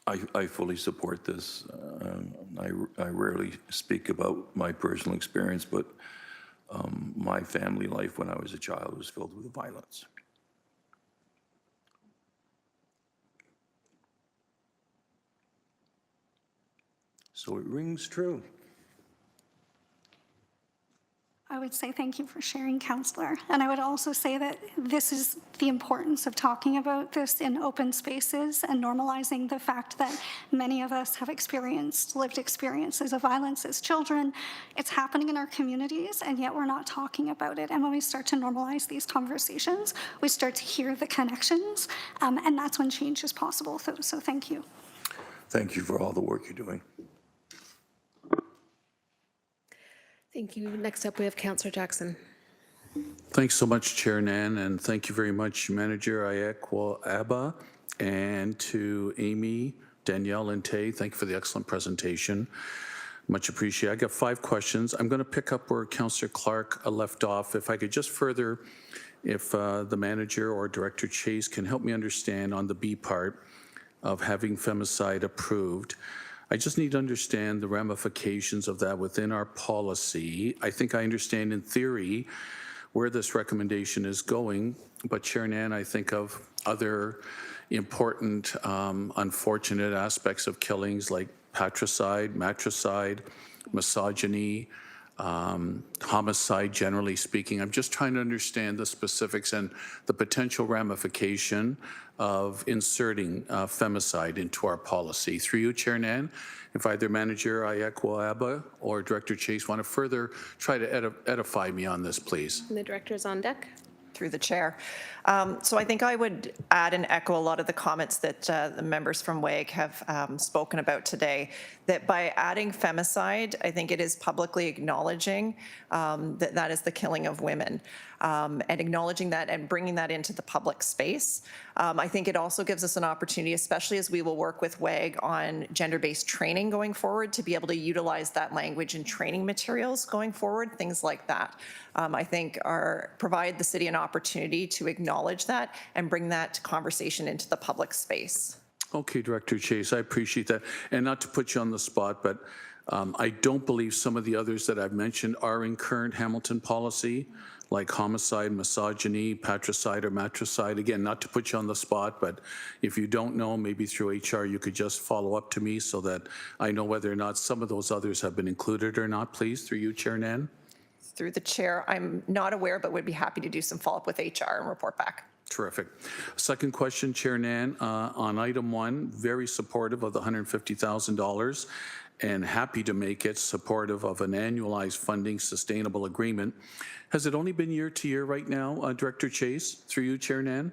Speaker 10: I fully support this. I rarely speak about my personal experience, but my family life when I was a child was filled with violence. So it rings true.
Speaker 6: I would say thank you for sharing, Councillor. And I would also say that this is the importance of talking about this in open spaces and normalizing the fact that many of us have experienced lived experiences of violence as children. It's happening in our communities, and yet we're not talking about it. And when we start to normalize these conversations, we start to hear the connections, and that's when change is possible. So thank you.
Speaker 10: Thank you for all the work you're doing.
Speaker 2: Thank you. Next up, we have Councillor Jackson.
Speaker 11: Thanks so much, Chair Nan, and thank you very much, Manager Ayekwa Abba, and to Amy, Danielle, and Tay. Thank you for the excellent presentation. Much appreciated. I got 5 questions. I'm going to pick up where Councillor Clark left off. If I could just further, if the manager or Director Chase can help me understand on the B part of having femicide approved. I just need to understand the ramifications of that within our policy. I think I understand in theory where this recommendation is going, but Chair Nan, I think of other important, unfortunate aspects of killings like patricide, matricide, misogyny, homicide, generally speaking. I'm just trying to understand the specifics and the potential ramification of inserting femicide into our policy. Through you, Chair Nan, if either Manager Ayekwa Abba or Director Chase want to further try to edify me on this, please.
Speaker 2: And the director is on deck.
Speaker 3: Through the chair. So I think I would add and echo a lot of the comments that the members from WAG have spoken about today, that by adding femicide, I think it is publicly acknowledging that that is the killing of women, and acknowledging that and bringing that into the public space. I think it also gives us an opportunity, especially as we will work with WAG on gender-based training going forward, to be able to utilize that language in training materials going forward, things like that. I think provide the city an opportunity to acknowledge that and bring that conversation into the public space.
Speaker 11: Okay, Director Chase, I appreciate that. And not to put you on the spot, but I don't believe some of the others that I've mentioned are in current Hamilton policy, like homicide, misogyny, patricide, or matricide. Again, not to put you on the spot, but if you don't know, maybe through HR, you could just follow up to me so that I know whether or not some of those others have been included or not, please, through you, Chair Nan.
Speaker 3: Through the chair, I'm not aware, but would be happy to do some follow-up with HR and report back.
Speaker 11: Terrific. Second question, Chair Nan, on item 1, very supportive of the $150,000 and happy to make it supportive of an annualized funding sustainable agreement. Has it only been year to year right now, Director Chase, through you, Chair Nan?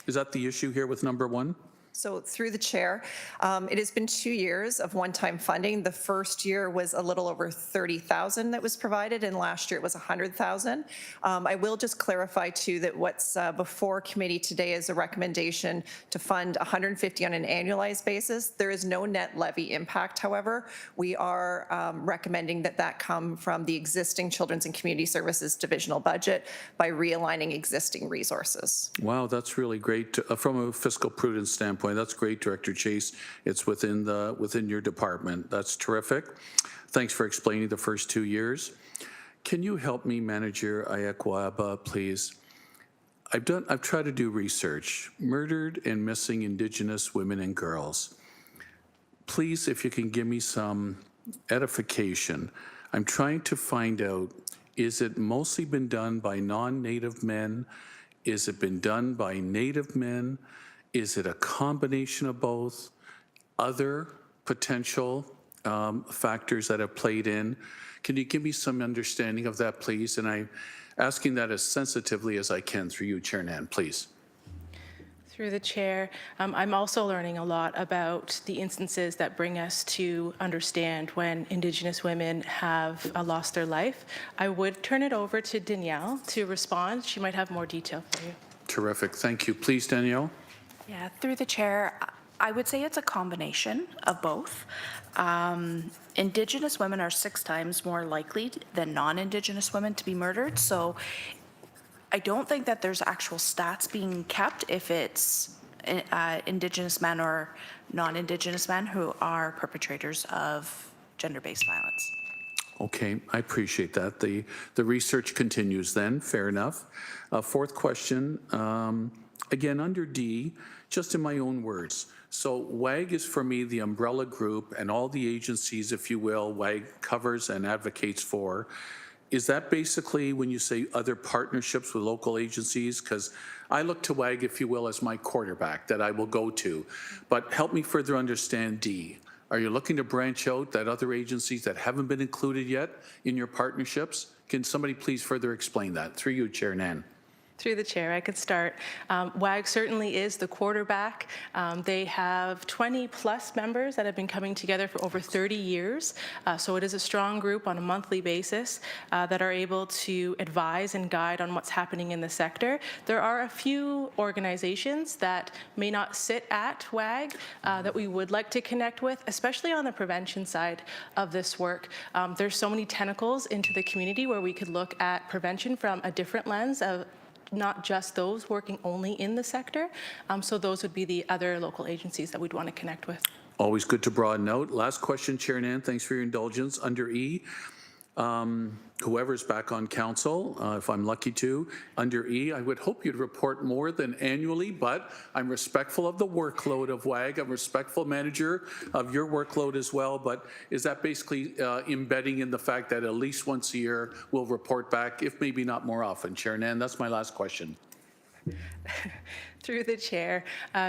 Speaker 11: Is that the issue here with number 1?
Speaker 3: So through the chair, it has been 2 years of one-time funding. The first year was a little over 30,000 that was provided, and last year it was 100,000. I will just clarify too that what's before committee today is a recommendation to fund 150 on an annualized basis. There is no net levy impact, however. We are recommending that that come from the existing Children's and Community Services divisional budget by realigning existing resources.
Speaker 11: Wow, that's really great. From a fiscal prudence standpoint, that's great, Director Chase. It's within your department. That's terrific. Thanks for explaining the first 2 years. Can you help me, Manager Ayekwa Abba, please? I've tried to do research. Murdered and missing Indigenous women and girls. Please, if you can give me some edification. I'm trying to find out, is it mostly been done by non-Native men? Is it been done by Native men? Is it a combination of both? Other potential factors that have played in? Can you give me some understanding of that, please? And I'm asking that as sensitively as I can through you, Chair Nan, please.
Speaker 4: Through the chair, I'm also learning a lot about the instances that bring us to understand when Indigenous women have lost their life. I would turn it over to Danielle to respond. She might have more detail for you.
Speaker 11: Terrific. Thank you. Please, Danielle.
Speaker 5: Yeah, through the chair, I would say it's a combination of both. Indigenous women are 6 times more likely than non-Indigenous women to be murdered, so I don't think that there's actual stats being kept if it's Indigenous men or non-Indigenous men who are perpetrators of gender-based violence.
Speaker 11: Okay, I appreciate that. The research continues then, fair enough. Fourth question, again, under D, just in my own words. So WAG is for me the umbrella group and all the agencies, if you will, WAG covers and advocates for. Is that basically when you say other partnerships with local agencies? Because I look to WAG, if you will, as my quarterback that I will go to. But help me further understand D. Are you looking to branch out that other agencies that haven't been included yet in your partnerships? Can somebody please further explain that? Through you, Chair Nan.
Speaker 4: Through the chair, I could start. WAG certainly is the quarterback. They have 20 plus members that have been coming together for over 30 years. So it is a strong group on a monthly basis that are able to advise and guide on what's happening in the sector. There are a few organizations that may not sit at WAG that we would like to connect with, especially on the prevention side of this work. There's so many tentacles into the community where we could look at prevention from a different lens of not just those working only in the sector. So those would be the other local agencies that we'd want to connect with.
Speaker 11: Always good to broaden out. Last question, Chair Nan, thanks for your indulgence. Under E, whoever's back on council, if I'm lucky to, under E, I would hope you'd report more than annually, but I'm respectful of the workload of WAG. I'm respectful, manager, of your workload as well, but is that basically embedding in the fact that at least once a year we'll report back, if maybe not more often? Chair Nan, that's my last question.
Speaker 4: Through the chair,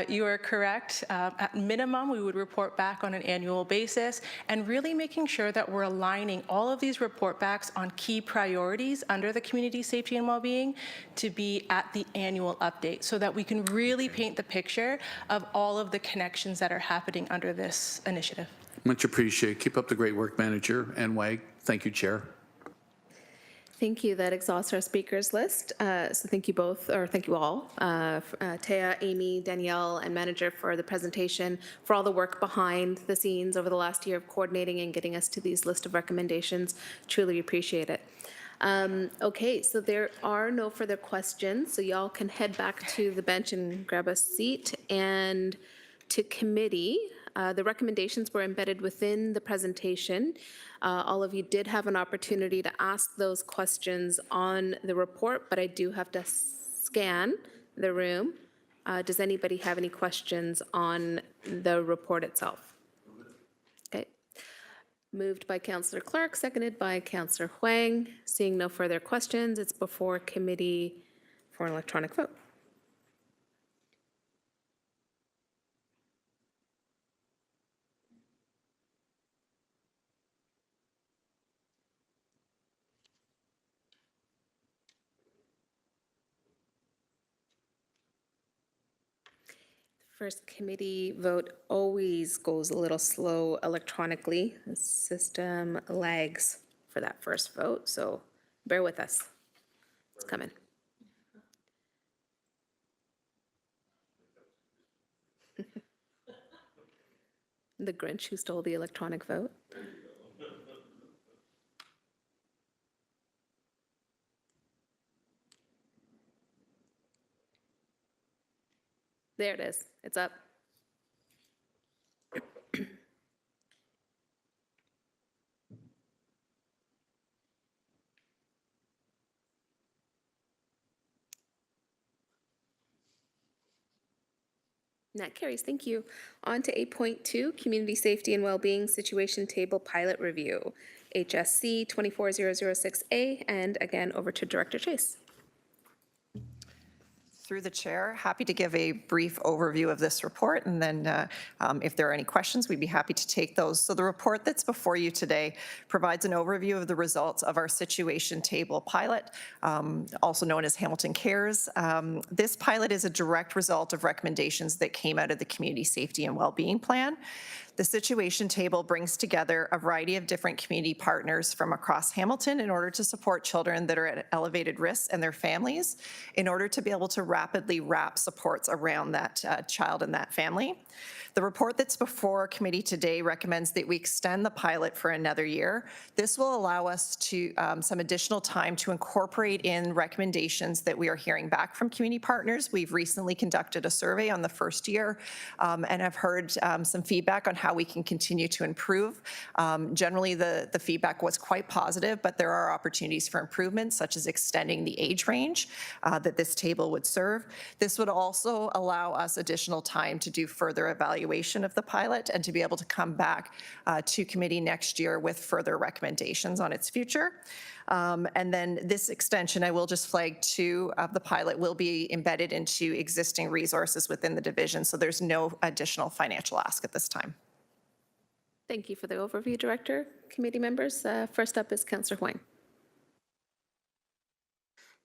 Speaker 4: you are correct. At minimum, we would report back on an annual basis and really making sure that we're aligning all of these report backs on key priorities under the community safety and well-being to be at the annual update so that we can really paint the picture of all of the connections that are happening under this initiative.
Speaker 11: Much appreciated. Keep up the great work, manager and WAG. Thank you, Chair.
Speaker 2: Thank you. That exhausts our speakers list. So thank you both, or thank you all, Taya, Amy, Danielle, and manager for the presentation, for all the work behind the scenes over the last year of coordinating and getting us to these list of recommendations. Truly appreciate it. Okay, so there are no further questions, so y'all can head back to the bench and grab a seat. And to committee, the recommendations were embedded within the presentation. All of you did have an opportunity to ask those questions on the report, but I do have to scan the room. Does anybody have any questions on the report itself? Okay. Moved by Councillor Clark, seconded by Councillor Huang. Seeing no further questions, it's before committee for an electronic vote. First committee vote always goes a little slow electronically. The system lags for that first vote, so bear with us. It's coming. The Grinch who stole the electronic vote. There it is. It's up. That carries. Thank you. On to 8.2, Community Safety and Wellbeing Situation Table Pilot Review, HSC 24006A, and again over to Director Chase.
Speaker 3: Through the chair, happy to give a brief overview of this report, and then if there are any questions, we'd be happy to take those. So the report that's before you today provides an overview of the results of our situation table pilot, also known as Hamilton Cares. This pilot is a direct result of recommendations that came out of the Community Safety and Wellbeing Plan. The situation table brings together a variety of different community partners from across Hamilton in order to support children that are at elevated risk and their families in order to be able to rapidly wrap supports around that child and that family. The report that's before committee today recommends that we extend the pilot for another year. This will allow us to some additional time to incorporate in recommendations that we are hearing back from community partners. We've recently conducted a survey on the first year and have heard some feedback on how we can continue to improve. Generally, the feedback was quite positive, but there are opportunities for improvement, such as extending the age range that this table would serve. This would also allow us additional time to do further evaluation of the pilot and to be able to come back to committee next year with further recommendations on its future. And then this extension, I will just flag too, of the pilot will be embedded into existing resources within the division, so there's no additional financial ask at this time.
Speaker 2: Thank you for the overview, Director. Committee members, first up is Councillor Huang.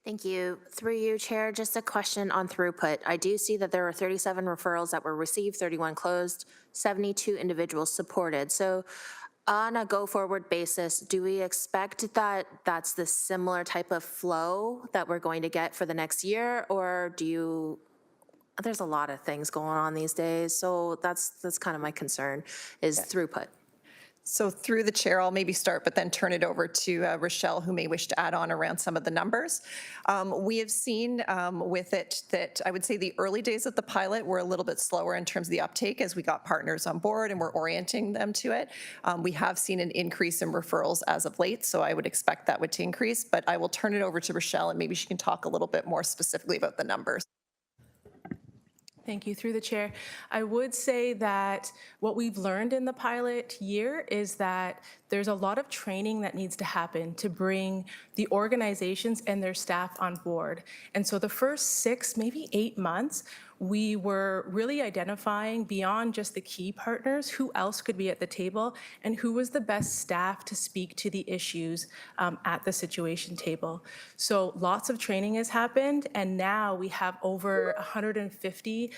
Speaker 8: Thank you. Through you, Chair, just a question on throughput. I do see that there were 37 referrals that were received, 31 closed, 72 individuals supported. So on a go-forward basis, do we expect that that's the similar type of flow that we're going to get for the next year, or do you, there's a lot of things going on these days, so that's kind of my concern, is throughput.
Speaker 3: So through the chair, I'll maybe start, but then turn it over to Rochelle, who may wish to add on around some of the numbers. We have seen with it that I would say the early days of the pilot were a little bit slower in terms of the uptake as we got partners on board and we're orienting them to it. We have seen an increase in referrals as of late, so I would expect that would increase, but I will turn it over to Rochelle and maybe she can talk a little bit more specifically about the numbers.
Speaker 4: Thank you. Through the chair, I would say that what we've learned in the pilot year is that there's a lot of training that needs to happen to bring the organizations and their staff on board. And so the first 6, maybe 8 months, we were really identifying beyond just the key partners, who else could be at the table and who was the best staff to speak to the issues at the situation table. So lots of training has happened, and now we have over 150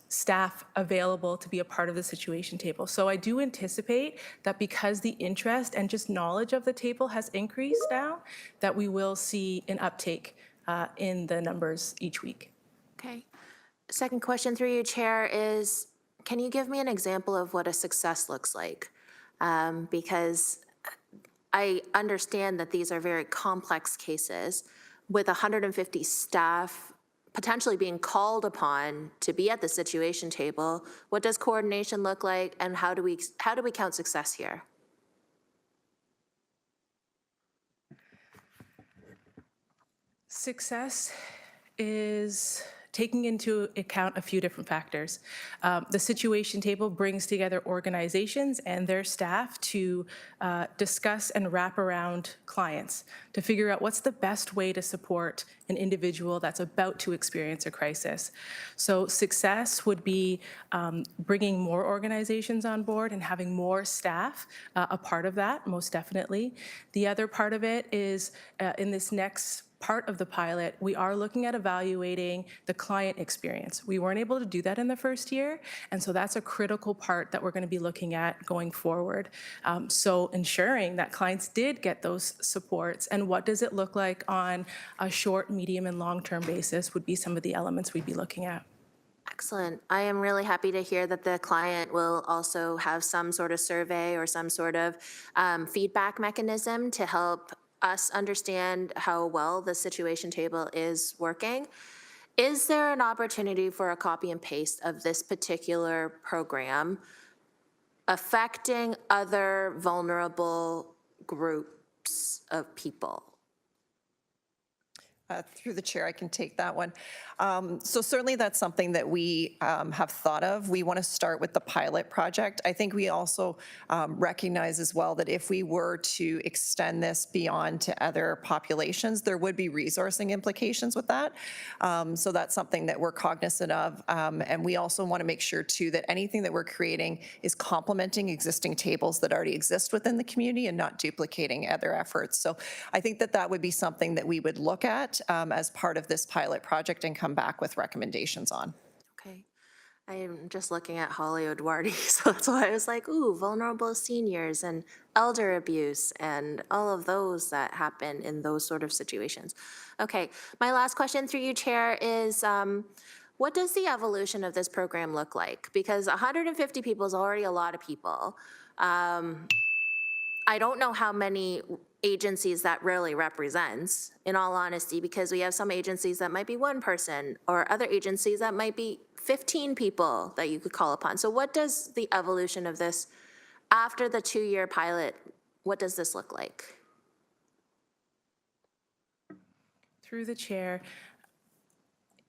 Speaker 4: staff available to be a part of the situation table. So I do anticipate that because the interest and just knowledge of the table has increased now, that we will see an uptake in the numbers each week.
Speaker 8: Okay. Second question through you, Chair, is can you give me an example of what a success looks like? Because I understand that these are very complex cases with 150 staff potentially being called upon to be at the situation table. What does coordination look like, and how do we count success here?
Speaker 4: Success is taking into account a few different factors. The situation table brings together organizations and their staff to discuss and wrap around clients to figure out what's the best way to support an individual that's about to experience a crisis. So success would be bringing more organizations on board and having more staff a part of that, most definitely. The other part of it is in this next part of the pilot, we are looking at evaluating the client experience. We weren't able to do that in the first year, and so that's a critical part that we're going to be looking at going forward. So ensuring that clients did get those supports, and what does it look like on a short, medium, and long-term basis would be some of the elements we'd be looking at.
Speaker 8: Excellent. I am really happy to hear that the client will also have some sort of survey or some sort of feedback mechanism to help us understand how well the situation table is working. Is there an opportunity for a copy and paste of this particular program affecting other vulnerable groups of people?
Speaker 3: Through the chair, I can take that one. So certainly that's something that we have thought of. We want to start with the pilot project. I think we also recognize as well that if we were to extend this beyond to other populations, there would be resourcing implications with that. So that's something that we're cognizant of. And we also want to make sure too that anything that we're creating is complementing existing tables that already exist within the community and not duplicating other efforts. So I think that that would be something that we would look at as part of this pilot project and come back with recommendations on.
Speaker 8: Okay. I am just looking at Holly O'Dwardy, so that's why I was like, ooh, vulnerable seniors and elder abuse and all of those that happen in those sort of situations. Okay, my last question through you, Chair, is what does the evolution of this program look like? Because 150 people is already a lot of people. I don't know how many agencies that really represents, in all honesty, because we have some agencies that might be one person or other agencies that might be 15 people that you could call upon. So what does the evolution of this after the 2-year pilot, what does this look like?
Speaker 4: Through the chair,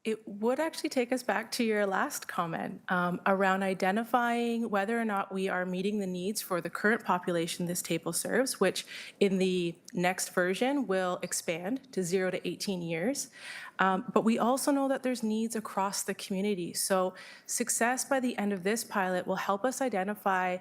Speaker 4: it would actually take us back to your last comment around identifying whether or not we are meeting the needs for the current population this table serves, which in the next version will expand to 0 to 18 years. But we also know that there's needs across the community. So success by the end of this pilot will help us identify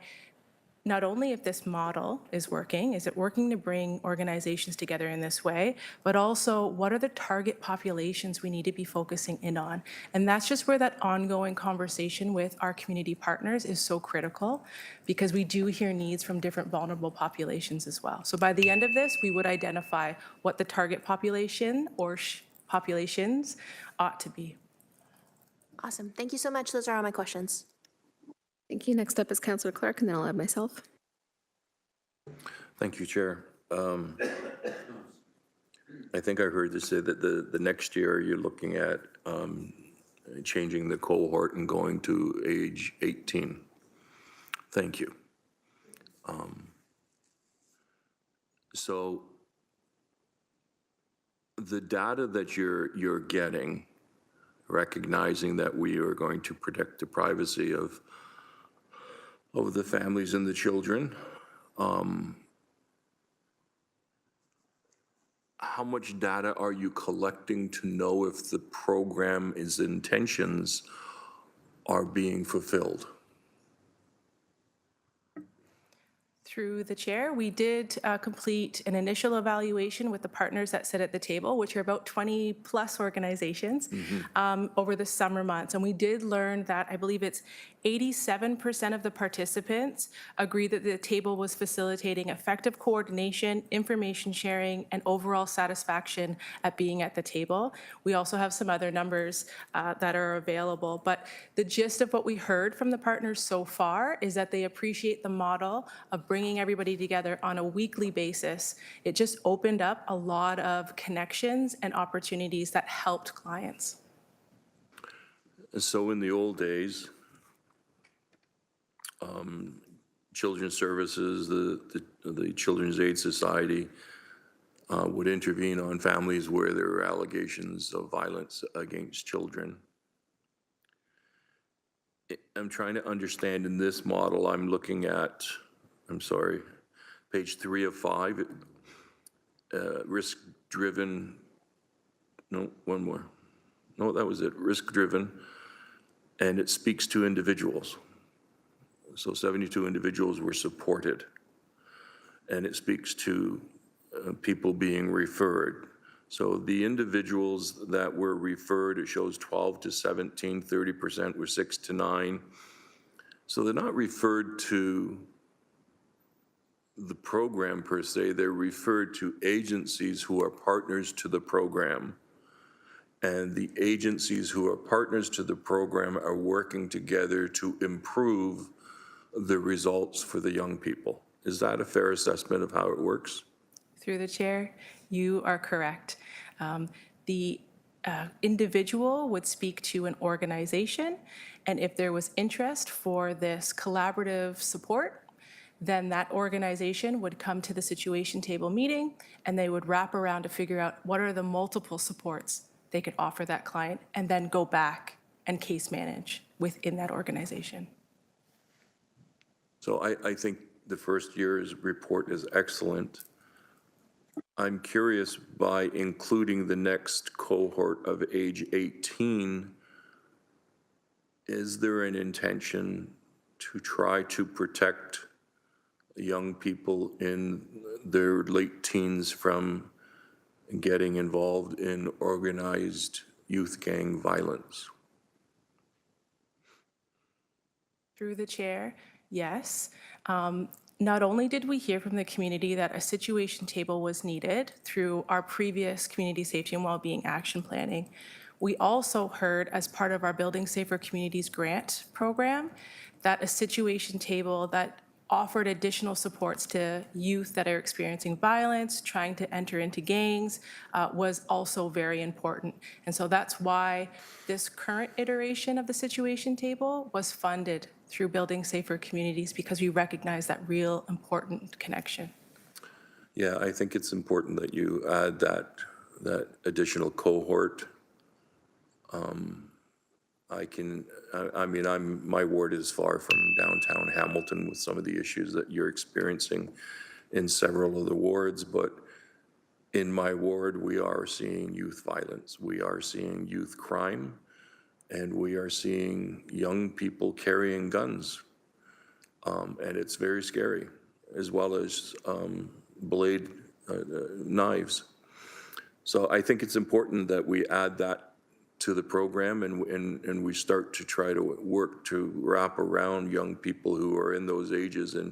Speaker 4: not only if this model is working, is it working to bring organizations together in this way, but also what are the target populations we need to be focusing in on. And that's just where that ongoing conversation with our community partners is so critical, because we do hear needs from different vulnerable populations as well. So by the end of this, we would identify what the target population or populations ought to be.
Speaker 8: Awesome. Thank you so much. Those are all my questions.
Speaker 2: Thank you. Next up is Councillor Clark, and then I'll add myself.
Speaker 10: Thank you, Chair. I think I heard you say that the next year you're looking at changing the cohort and going to age 18. Thank you. So the data that you're getting, recognizing that we are going to protect the privacy of the families and the children, how much data are you collecting to know if the program's intentions are being fulfilled?
Speaker 4: Through the chair, we did complete an initial evaluation with the partners that sit at the table, which are about 20 plus organizations over the summer months. And we did learn that I believe it's 87% of the participants agree that the table was facilitating effective coordination, information sharing, and overall satisfaction at being at the table. We also have some other numbers that are available, but the gist of what we heard from the partners so far is that they appreciate the model of bringing everybody together on a weekly basis. It just opened up a lot of connections and opportunities that helped clients.
Speaker 10: So in the old days, Children's Services, the Children's Aid Society would intervene on families where there were allegations of violence against children. I'm trying to understand in this model, I'm looking at, I'm sorry, page 3 of 5, risk-driven, no, one more. No, that was it, risk-driven, and it speaks to individuals. So 72 individuals were supported, and it speaks to people being referred. So the individuals that were referred, it shows 12 to 17, 30% were 6 to 9. So they're not referred to the program per se, they're referred to agencies who are partners to the program. And the agencies who are partners to the program are working together to improve the results for the young people. Is that a fair assessment of how it works?
Speaker 4: Through the chair, you are correct. The individual would speak to an organization, and if there was interest for this collaborative support, then that organization would come to the situation table meeting and they would wrap around to figure out what are the multiple supports they could offer that client and then go back and case manage within that organization.
Speaker 10: So I think the first year's report is excellent. I'm curious, by including the next cohort of age 18, is there an intention to try to protect young people in their late teens from getting involved in organized youth gang violence?
Speaker 4: Through the chair, yes. Not only did we hear from the community that a situation table was needed through our previous community safety and wellbeing action planning, we also heard, as part of our Building Safer Communities grant program, that a situation table that offered additional supports to youth that are experiencing violence, trying to enter into gangs, was also very important. And so that's why this current iteration of the situation table was funded through Building Safer Communities, because we recognize that real important connection.
Speaker 10: Yeah, I think it's important that you add that additional cohort. My ward is far from downtown Hamilton with some of the issues that you're experiencing in several of the wards, but in my ward, we are seeing youth violence, we are seeing youth crime, and we are seeing young people carrying guns. And it's very scary, as well as blade knives. So I think it's important that we add that to the program, and we start to try to work to wrap around young people who are in those ages and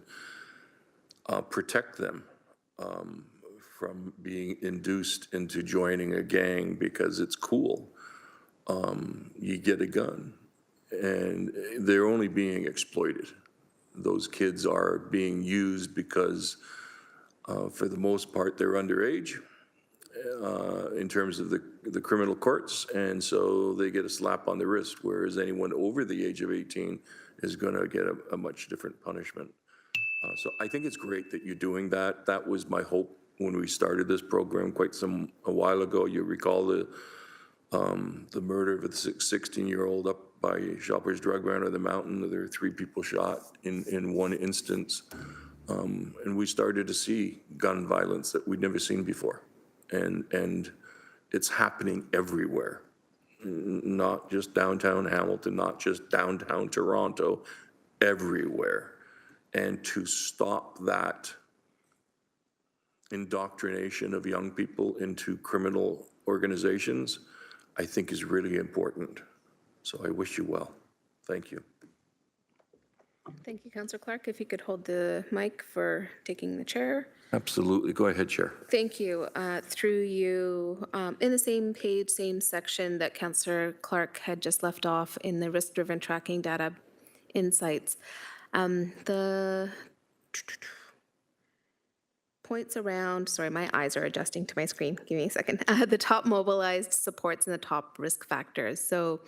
Speaker 10: protect them from being induced into joining a gang because it's cool. You get a gun, and they're only being exploited. Those kids are being used because, for the most part, they're underage in terms of the criminal courts, and so they get a slap on the wrist, whereas anyone over the age of 18 is going to get a much different punishment. So I think it's great that you're doing that. That was my hope when we started this program a while ago. You recall the murder of a 16-year-old up by Shoppers Drug Mart on the mountain. There were 3 people shot in one instance. And we started to see gun violence that we'd never seen before. And it's happening everywhere, not just downtown Hamilton, not just downtown Toronto, everywhere. And to stop that indoctrination of young people into criminal organizations, I think is really important. So I wish you well. Thank you.
Speaker 2: Thank you, Councillor Clark. If you could hold the mic for taking the chair.
Speaker 10: Absolutely. Go ahead, Chair.
Speaker 2: Thank you. Through you, in the same page, same section that Councillor Clark had just left off in the risk-driven tracking data insights, the points around, sorry, my eyes are adjusting to my screen. Give me a second. The top mobilized supports and the top risk factors. So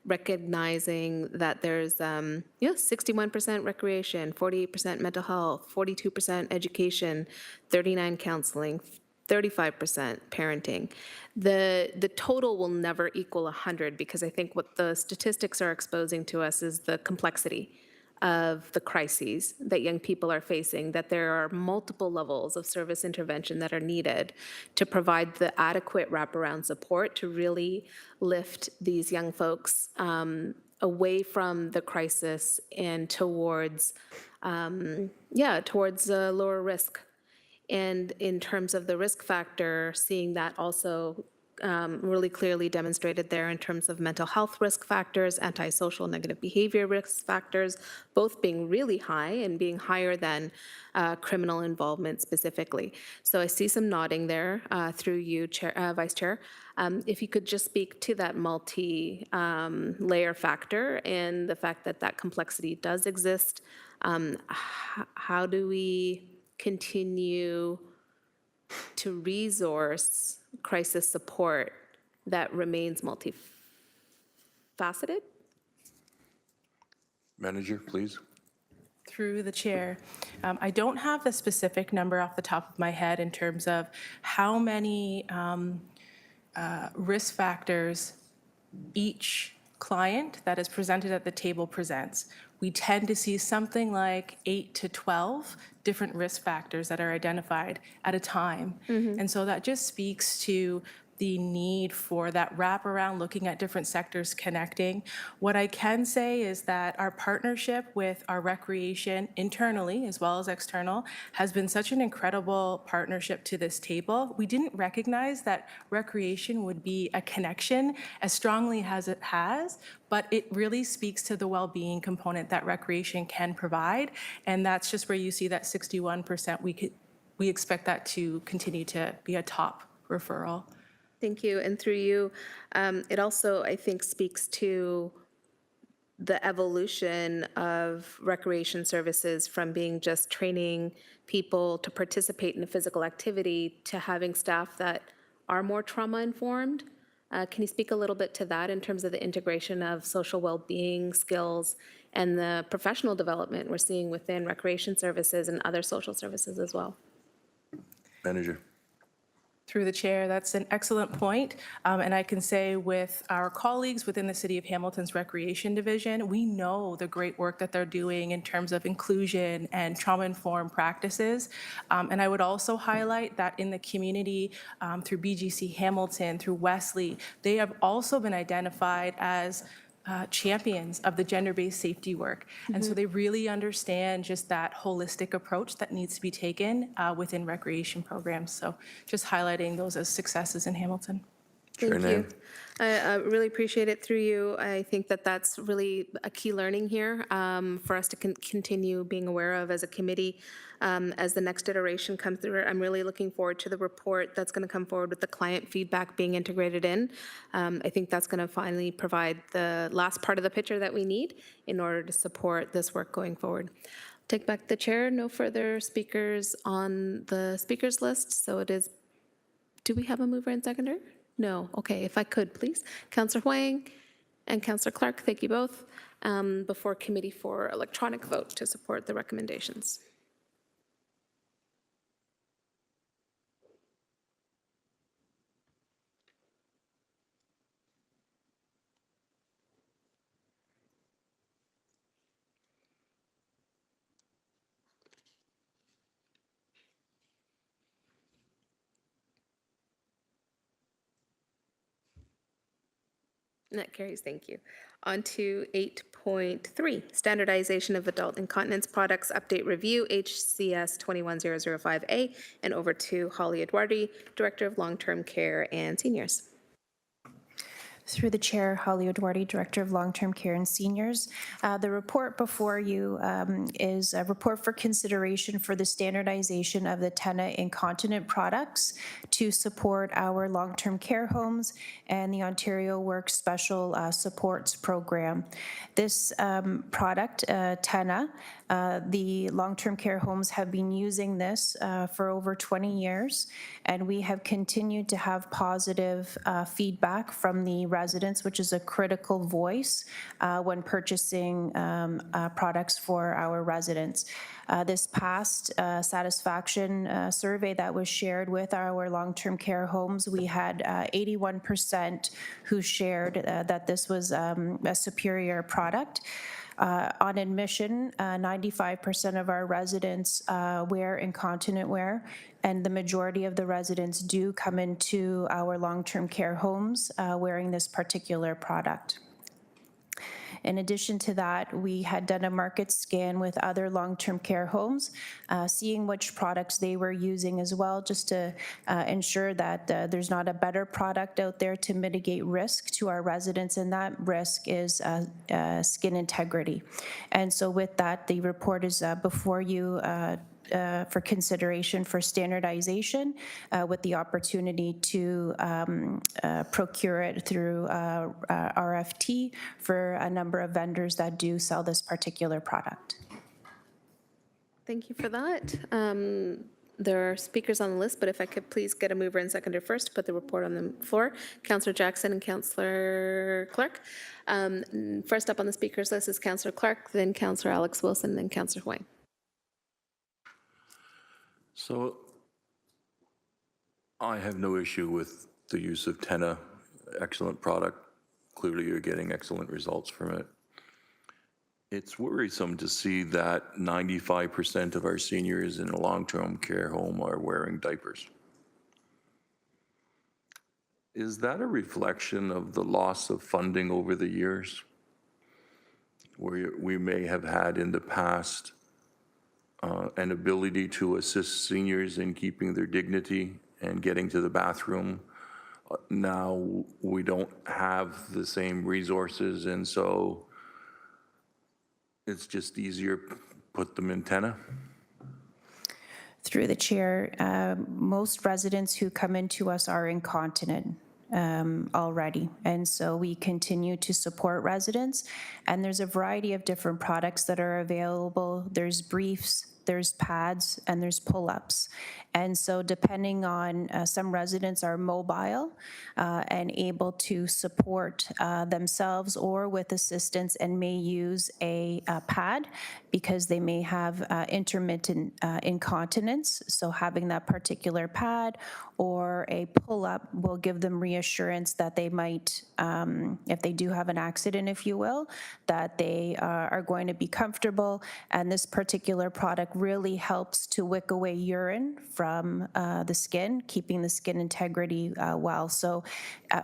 Speaker 2: recognizing that there's 61% recreation, 48% mental health, 42% education, 39% counseling, 35% parenting. The total will never equal 100, because I think what the statistics are exposing to us is the complexity of the crises that young people are facing, that there are multiple levels of service intervention that are needed to provide the adequate wraparound support to really lift these young folks away from the crisis and towards lower risk. And in terms of the risk factor, seeing that also really clearly demonstrated there in terms of mental health risk factors, antisocial negative behavior risk factors, both being really high and being higher than criminal involvement specifically. So I see some nodding there through you, Vice Chair. If you could just speak to that multi-layer factor and the fact that that complexity does exist. How do we continue to resource crisis support that remains multifaceted?
Speaker 10: Manager, please.
Speaker 4: Through the chair, I don't have the specific number off the top of my head in terms of how many risk factors each client that is presented at the table presents. We tend to see something like 8 to 12 different risk factors that are identified at a time. And so that just speaks to the need for that wraparound, looking at different sectors connecting. What I can say is that our partnership with our recreation internally as well as external has been such an incredible partnership to this table. We didn't recognize that recreation would be a connection as strongly as it has, but it really speaks to the well-being component that recreation can provide. And that's just where you see that 61%. We expect that to continue to be a top referral.
Speaker 2: Thank you. And through you, it also, I think, speaks to the evolution of recreation services from being just training people to participate in a physical activity to having staff that are more trauma-informed. Can you speak a little bit to that in terms of the integration of social well-being skills and the professional development we're seeing within recreation services and other social services as well?
Speaker 10: Manager.
Speaker 4: Through the chair, that's an excellent point. And I can say with our colleagues within the City of Hamilton's Recreation Division, we know the great work that they're doing in terms of inclusion and trauma-informed practices. And I would also highlight that in the community, through BGC Hamilton, through Wesley, they have also been identified as champions of the gender-based safety work. And so they really understand just that holistic approach that needs to be taken within recreation programs. So just highlighting those as successes in Hamilton.
Speaker 2: Thank you. I really appreciate it through you. I think that that's really a key learning here for us to continue being aware of as a committee as the next iteration comes through. I'm really looking forward to the report that's going to come forward with the client feedback being integrated in. I think that's going to finally provide the last part of the picture that we need in order to support this work going forward. Take back the chair. No further speakers on the speakers list. So it is, do we have a mover and seconder? No. Okay, if I could, please. Councillor Huang and Councillor Clark, thank you both. Before committee for electronic vote to support the recommendations. That carries, thank you. On to 8.3, standardization of adult incontinence products update review, HCS 21005A, and over to Holly Edwardi, Director of Long-Term Care and Seniors.
Speaker 12: Through the chair, Holly Edwardi, Director of Long-Term Care and Seniors. The report before you is a report for consideration for the standardization of the TENA incontinent products to support our long-term care homes and the Ontario Works Special Supports Program. This product, TENA, the long-term care homes have been using this for over 20 years, and we have continued to have positive feedback from the residents, which is a critical voice when purchasing products for our residents. This past satisfaction survey that was shared with our long-term care homes, we had 81% who shared that this was a superior product. On admission, 95% of our residents wear incontinent wear, and the majority of the residents do come into our long-term care homes wearing this particular product. In addition to that, we had done a market scan with other long-term care homes, seeing which products they were using as well, just to ensure that there's not a better product out there to mitigate risk to our residents, and that risk is skin integrity. And so with that, the report is before you for consideration for standardization with the opportunity to procure it through RFT for a number of vendors that do sell this particular product.
Speaker 2: Thank you for that. There are speakers on the list, but if I could please get a mover and seconder first to put the report on the floor. Councillor Jackson and Councillor Clark. First up on the speakers list is Councillor Clark, then Councillor Alex Wilson, then Councillor Huang.
Speaker 10: So I have no issue with the use of TENA. Excellent product. Clearly, you're getting excellent results from it. It's worrisome to see that 95% of our seniors in a long-term care home are wearing diapers. Is that a reflection of the loss of funding over the years? Where we may have had in the past an ability to assist seniors in keeping their dignity and getting to the bathroom. Now we don't have the same resources, and so it's just easier put them in TENA.
Speaker 12: Through the chair, most residents who come into us are incontinent already. And so we continue to support residents. And there's a variety of different products that are available. There's briefs, there's pads, and there's pull-ups. And so depending on, some residents are mobile and able to support themselves or with assistance and may use a pad because they may have intermittent incontinence. So having that particular pad or a pull-up will give them reassurance that they might, if they do have an accident, if you will, that they are going to be comfortable. And this particular product really helps to wick away urine from the skin, keeping the skin integrity well. So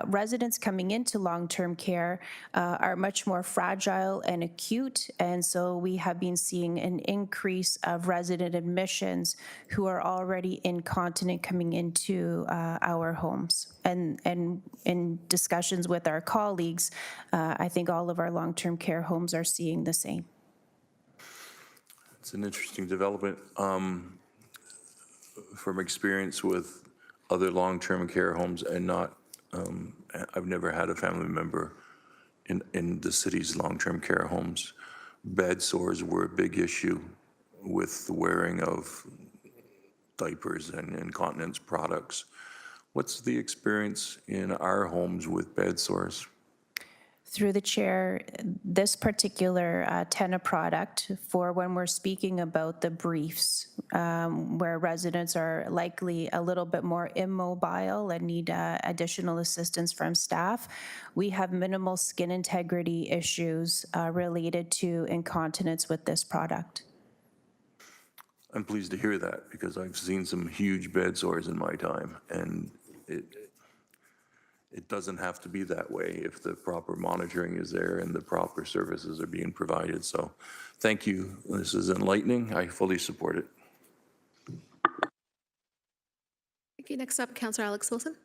Speaker 12: residents coming into long-term care are much more fragile and acute, and so we have been seeing an increase of resident admissions who are already incontinent coming into our homes. And in discussions with our colleagues, I think all of our long-term care homes are seeing the same.
Speaker 10: It's an interesting development. From experience with other long-term care homes and not, I've never had a family member in the city's long-term care homes. Bed sores were a big issue with the wearing of diapers and incontinence products. What's the experience in our homes with bed sores?
Speaker 12: Through the chair, this particular TENA product, for when we're speaking about the briefs, where residents are likely a little bit more immobile and need additional assistance from staff, we have minimal skin integrity issues related to incontinence with this product.
Speaker 10: I'm pleased to hear that because I've seen some huge bed sores in my time, and it doesn't have to be that way if the proper monitoring is there and the proper services are being provided. So thank you. This is enlightening. I fully support it.
Speaker 2: Thank you. Next up, Councillor Alex Wilson.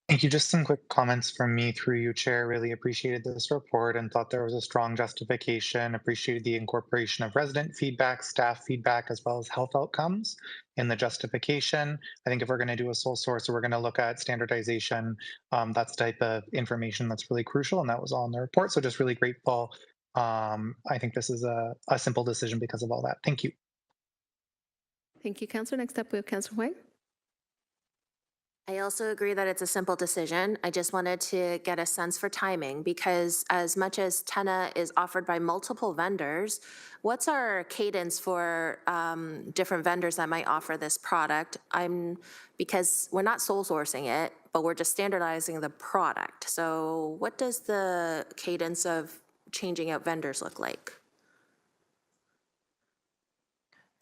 Speaker 13: Thank you. Just some quick comments from me through you, Chair. Really appreciated this report and thought there was a strong justification. Appreciated the incorporation of resident feedback, staff feedback, as well as health outcomes in the justification. I think if we're going to do a sole source or we're going to look at standardization, that's the type of information that's really crucial, and that was all in the report. So just really grateful. I think this is a simple decision because of all that. Thank you.
Speaker 2: Thank you, Councillor. Next up, we have Councillor Huang.
Speaker 8: I also agree that it's a simple decision. I just wanted to get a sense for timing because as much as TENA is offered by multiple vendors, what's our cadence for different vendors that might offer this product? Because we're not sole sourcing it, but we're just standardizing the product. So what does the cadence of changing out vendors look like?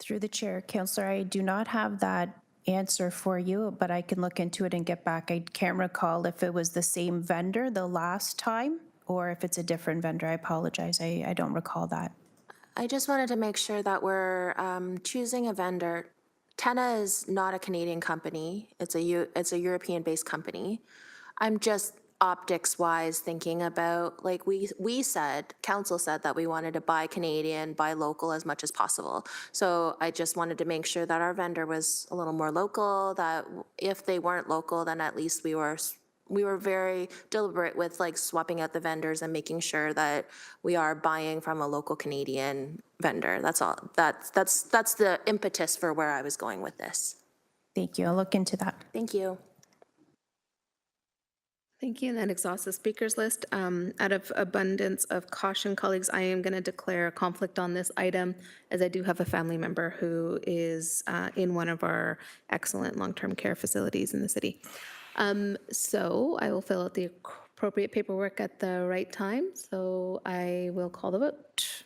Speaker 12: Through the chair, Councillor, I do not have that answer for you, but I can look into it and get back. I can't recall if it was the same vendor the last time or if it's a different vendor. I apologize. I don't recall that.
Speaker 8: I just wanted to make sure that we're choosing a vendor. TENA is not a Canadian company. It's a European-based company. I'm just optics-wise thinking about, like we said, council said that we wanted to buy Canadian, buy local as much as possible. So I just wanted to make sure that our vendor was a little more local, that if they weren't local, then at least we were we were very deliberate with like swapping out the vendors and making sure that we are buying from a local Canadian vendor. That's all. That's the impetus for where I was going with this.
Speaker 12: Thank you. I'll look into that.
Speaker 8: Thank you.
Speaker 2: Thank you, and that exhausts the speakers list. Out of abundance of caution, colleagues, I am going to declare a conflict on this item, as I do have a family member who is in one of our excellent long-term care facilities in the city. So I will fill out the appropriate paperwork at the right time, so I will call the vote.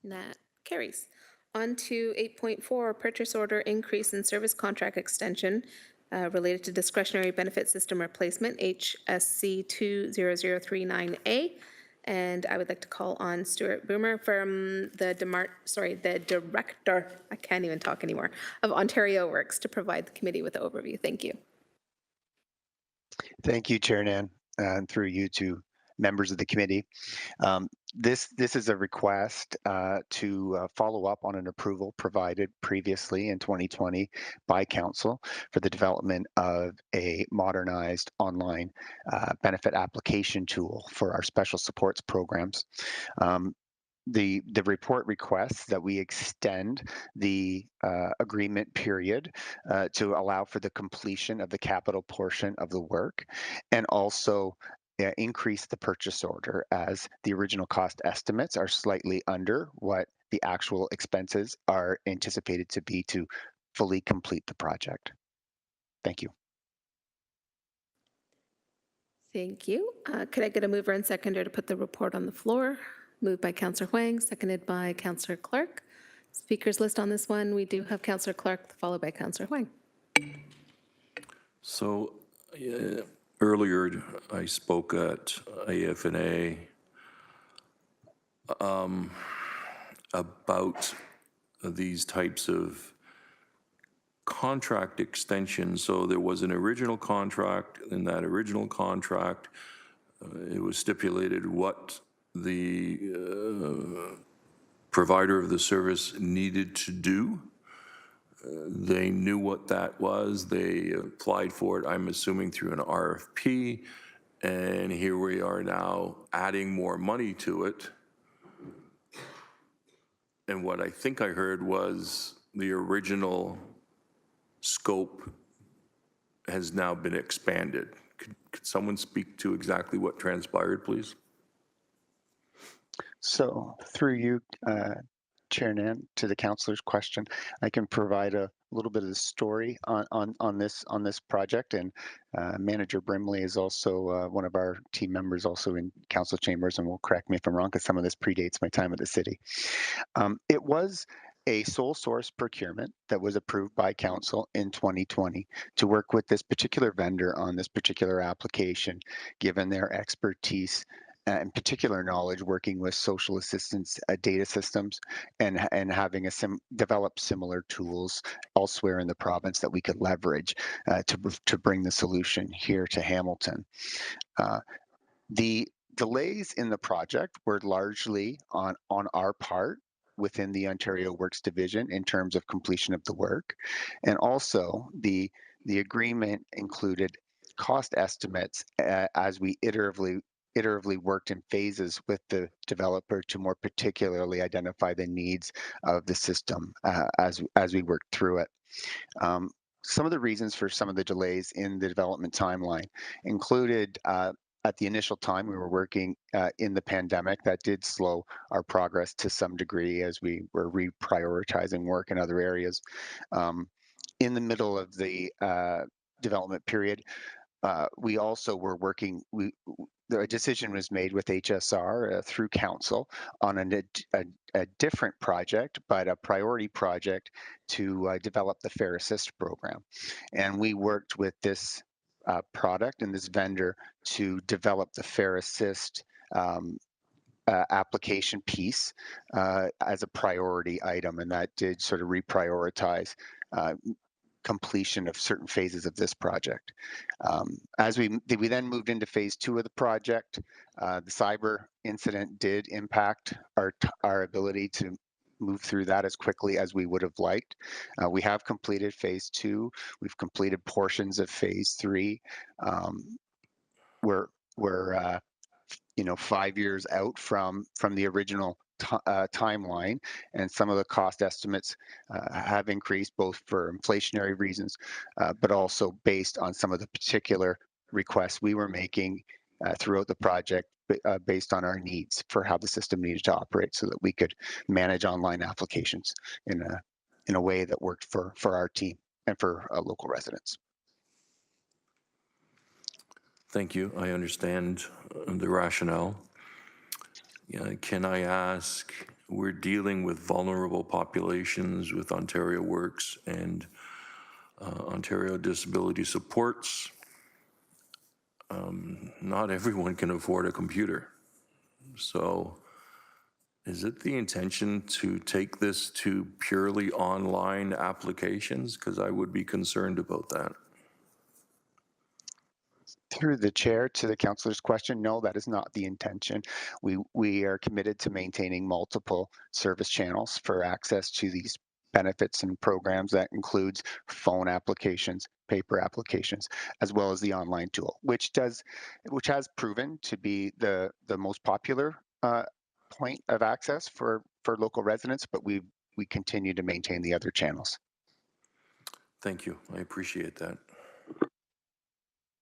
Speaker 2: That carries. On to 8.4, purchase order increase in service contract extension related to discretionary benefit system replacement, HSC 20039A. And I would like to call on Stuart Boomer from the Director, I can't even talk anymore, of Ontario Works to provide the committee with the overview. Thank you.
Speaker 14: Thank you, Chair Nan, and through you to members of the committee. This is a request to follow up on an approval provided previously in 2020 by Council for the development of a modernized online benefit application tool for our special supports programs. The report requests that we extend the agreement period to allow for the completion of the capital portion of the work, and also increase the purchase order, as the original cost estimates are slightly under what the actual expenses are anticipated to be to fully complete the project. Thank you.
Speaker 2: Thank you. Could I get a mover and seconder to put the report on the floor? Moved by Councillor Huang, seconded by Councillor Clark. Speakers list on this one, we do have Councillor Clark, followed by Councillor Huang.
Speaker 10: So earlier I spoke at AFNA about these types of contract extensions. So there was an original contract. In that original contract, it was stipulated what the provider of the service needed to do. They knew what that was. They applied for it, I'm assuming, through an RFP. And here we are now adding more money to it. And what I think I heard was the original scope has now been expanded. Could someone speak to exactly what transpired, please?
Speaker 14: So through you, Chair Nan, to the councillor's question, I can provide a little bit of the story on this project, and Manager Brimley is also one of our team members, also in council chambers, and will correct me if I'm wrong, because some of this predates my time at the city. It was a sole source procurement that was approved by council in 2020 to work with this particular vendor on this particular application, given their expertise and particular knowledge working with social assistance data systems, and having developed similar tools elsewhere in the province that we could leverage to bring the solution here to Hamilton. The delays in the project were largely on our part within the Ontario Works division in terms of completion of the work, and also the agreement included cost estimates as we iteratively worked in phases with the developer to more particularly identify the needs of the system as we worked through it. Some of the reasons for some of the delays in the development timeline included at the initial time we were working in the pandemic. That did slow our progress to some degree as we were reprioritizing work in other areas. In the middle of the development period, we also were working, the decision was made with HSR through council on a different project, but a priority project to develop the Fair Assist program. And we worked with this product and this vendor to develop the Fair Assist application piece as a priority item, and that did sort of reprioritize completion of certain phases of this project. As we then moved into phase 2 of the project, the cyber incident did impact our ability to move through that as quickly as we would have liked. We have completed phase 2. We've completed portions of phase 3. We're 5 years out from the original timeline, and some of the cost estimates have increased both for inflationary reasons, but also based on some of the particular requests we were making throughout the project based on our needs for how the system needed to operate so that we could manage online applications in a way that worked for our team and for local residents.
Speaker 10: Thank you. I understand the rationale. Can I ask, we're dealing with vulnerable populations with Ontario Works and Ontario Disability Supports. Not everyone can afford a computer. So is it the intention to take this to purely online applications? Because I would be concerned about that.
Speaker 14: Through the chair to the councillor's question, no, that is not the intention. We are committed to maintaining multiple service channels for access to these benefits and programs. That includes phone applications, paper applications, as well as the online tool, which has proven to be the most popular point of access for local residents, but we continue to maintain the other channels.
Speaker 10: Thank you. I appreciate that.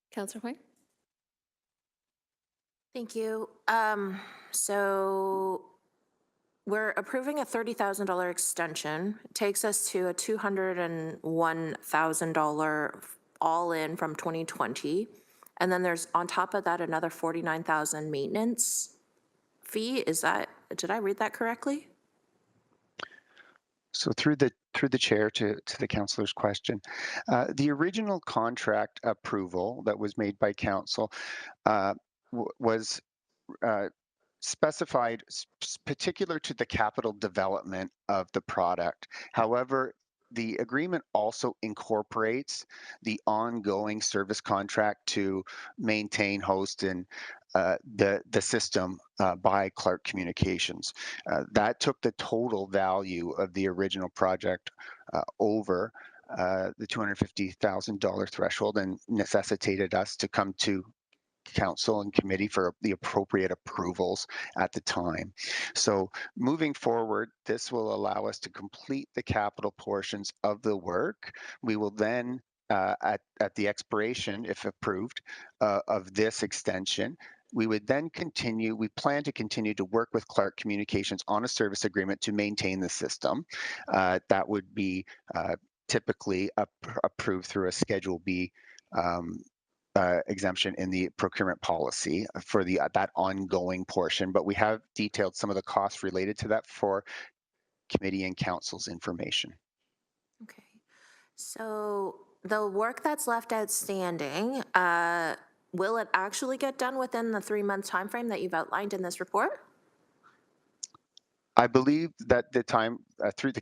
Speaker 2: Councillor Huang?
Speaker 8: Thank you. So we're approving a $30,000 extension. It takes us to a $201,000 all in from 2020. And then there's on top of that another $49,000 maintenance fee. Did I read that correctly?
Speaker 14: So through the chair to the councillor's question, the original contract approval that was made by council was specified particular to the capital development of the product. However, the agreement also incorporates the ongoing service contract to maintain, host, and the system by Clark Communications. That took the total value of the original project over the $250,000 threshold and necessitated us to come to council and committee for the appropriate approvals at the time. So moving forward, this will allow us to complete the capital portions of the work. We will then, at the expiration, if approved, of this extension, we would then we plan to continue to work with Clark Communications on a service agreement to maintain the system. That would be typically approved through a Schedule B exemption in the procurement policy for that ongoing portion, but we have detailed some of the costs related to that for committee and council's information.
Speaker 8: Okay. So the work that's left outstanding, will it actually get done within the 3-month timeframe that you've outlined in this report?
Speaker 14: I believe that the time through the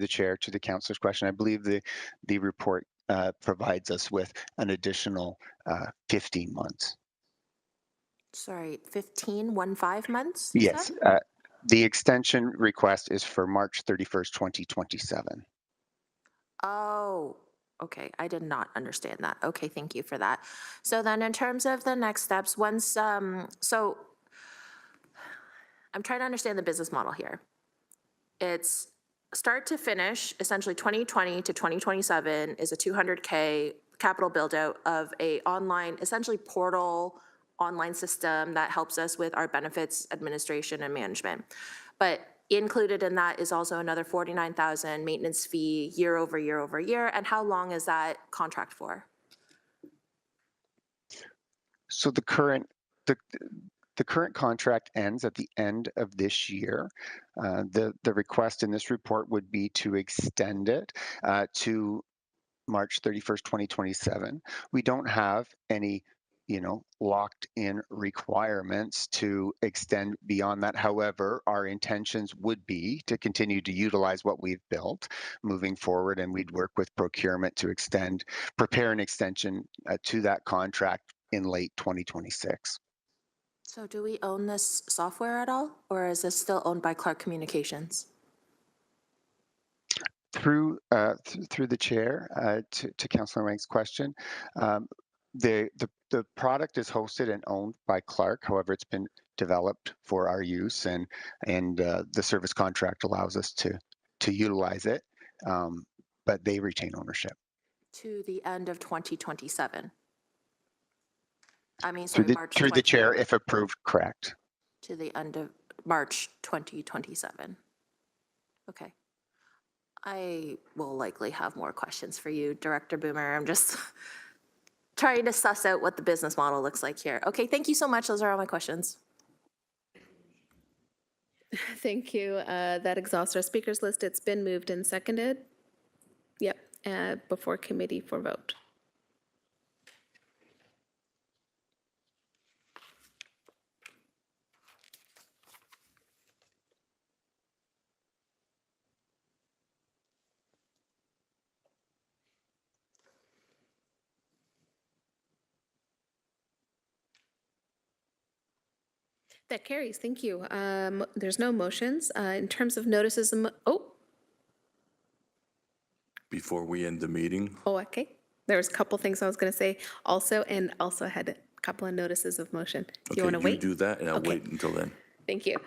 Speaker 14: chair to the councilor's question, I believe the report provides us with an additional 15 months.
Speaker 8: Sorry, 15 months?
Speaker 14: Yes, the extension request is for March 31st, 2027.
Speaker 8: Oh, okay. I did not understand that. Okay, thank you for that. So then in terms of the next steps, once, so I'm trying to understand the business model here. It's start to finish, essentially 2020 to 2027 is a $200K capital build out of a online, essentially portal online system that helps us with our benefits administration and management. But included in that is also another $49,000 maintenance fee year over year over year. And how long is that contract for?
Speaker 14: So the current contract ends at the end of this year. The request in this report would be to extend it to March 31st, 2027. We don't have any locked in requirements to extend beyond that. However, our intentions would be to continue to utilize what we've built moving forward, and we'd work with procurement to prepare an extension to that contract in late 2026.
Speaker 8: So do we own this software at all, or is this still owned by Clark Communications?
Speaker 14: Through the chair to Councillor Wang's question, the product is hosted and owned by Clark. However, it's been developed for our use, and the service contract allows us to utilize it, but they retain ownership.
Speaker 8: To the end of 2027? I mean,
Speaker 14: Through
Speaker 8: sorry, March
Speaker 14: the
Speaker 8: 20
Speaker 14: chair, if approved, correct.
Speaker 8: To the end of March 2027. Okay. I will likely have more questions for you, Director Boomer. I'm just trying to suss out what the business model looks like here. Okay, thank you so much. Those are all my questions.
Speaker 2: Thank you. That exhausts our speakers list. It's been moved and seconded. Yep, before committee for vote. That carries. Thank you. There's no motions. In terms of notices,
Speaker 10: Before we end the meeting,
Speaker 2: okay. There was a couple things I was going to say also, and also had a couple of notices of motion. Do you want to
Speaker 10: okay, you
Speaker 2: wait?
Speaker 10: do that, and I'll
Speaker 2: Okay.
Speaker 10: wait until then.
Speaker 2: Thank you.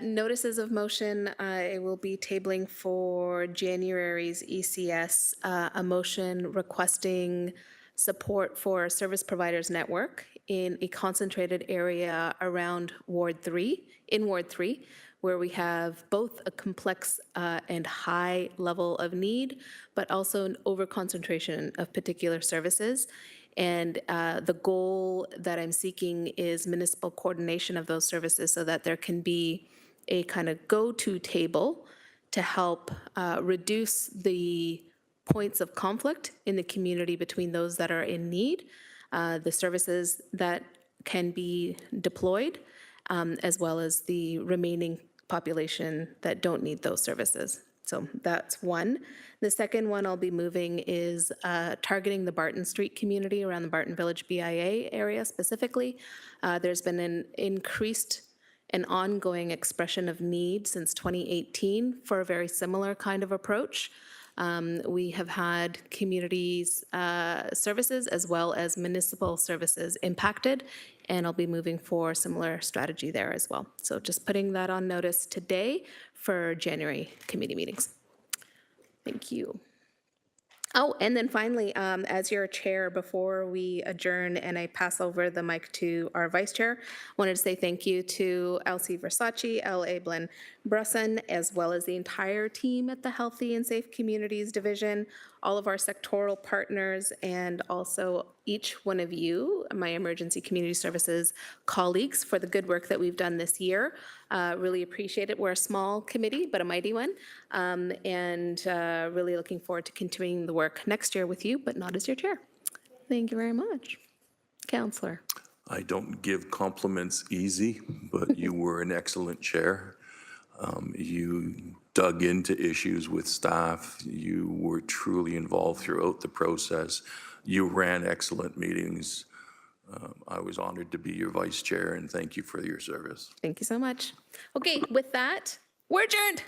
Speaker 2: Notices of motion, I will be tabling for January's ECS, a motion requesting support for a service providers network in a concentrated area around Ward 3, where we have both a complex and high level of need, but also an over-concentration of particular services. And the goal that I'm seeking is municipal coordination of those services so that there can be a kind of go-to table to help reduce the points of conflict in the community between those that are in need, the services that can be deployed, as well as the remaining population that don't need those services. So that's one. The second one I'll be moving is targeting the Barton Street community around the Barton Village BIA area specifically. There's been an increased and ongoing expression of need since 2018 for a very similar kind of approach. We have had communities services as well as municipal services impacted, and I'll be moving for a similar strategy there as well. So just putting that on notice today for January committee meetings. Thank you. Oh, and then finally, as your chair, before we adjourn and I pass over the mic to our vice chair, wanted to say thank you to Elsie Versace, L.A. Blen Brusson, as well as the entire team at the Healthy and Safe Communities Division, all of our sectoral partners, and also each one of you, my emergency community services colleagues, for the good work that we've done this year. Really appreciate it. We're a small committee, but a mighty one, and really looking forward to continuing the work next year with you, but not as your chair. Thank you very much. Councillor.
Speaker 10: I don't give compliments easy, but you were an excellent chair. You dug into issues with staff. You were truly involved throughout the process. You ran excellent meetings. I was honored to be your vice chair, and thank you for your service.
Speaker 2: Thank you so much. Okay, with that, we're adjourned.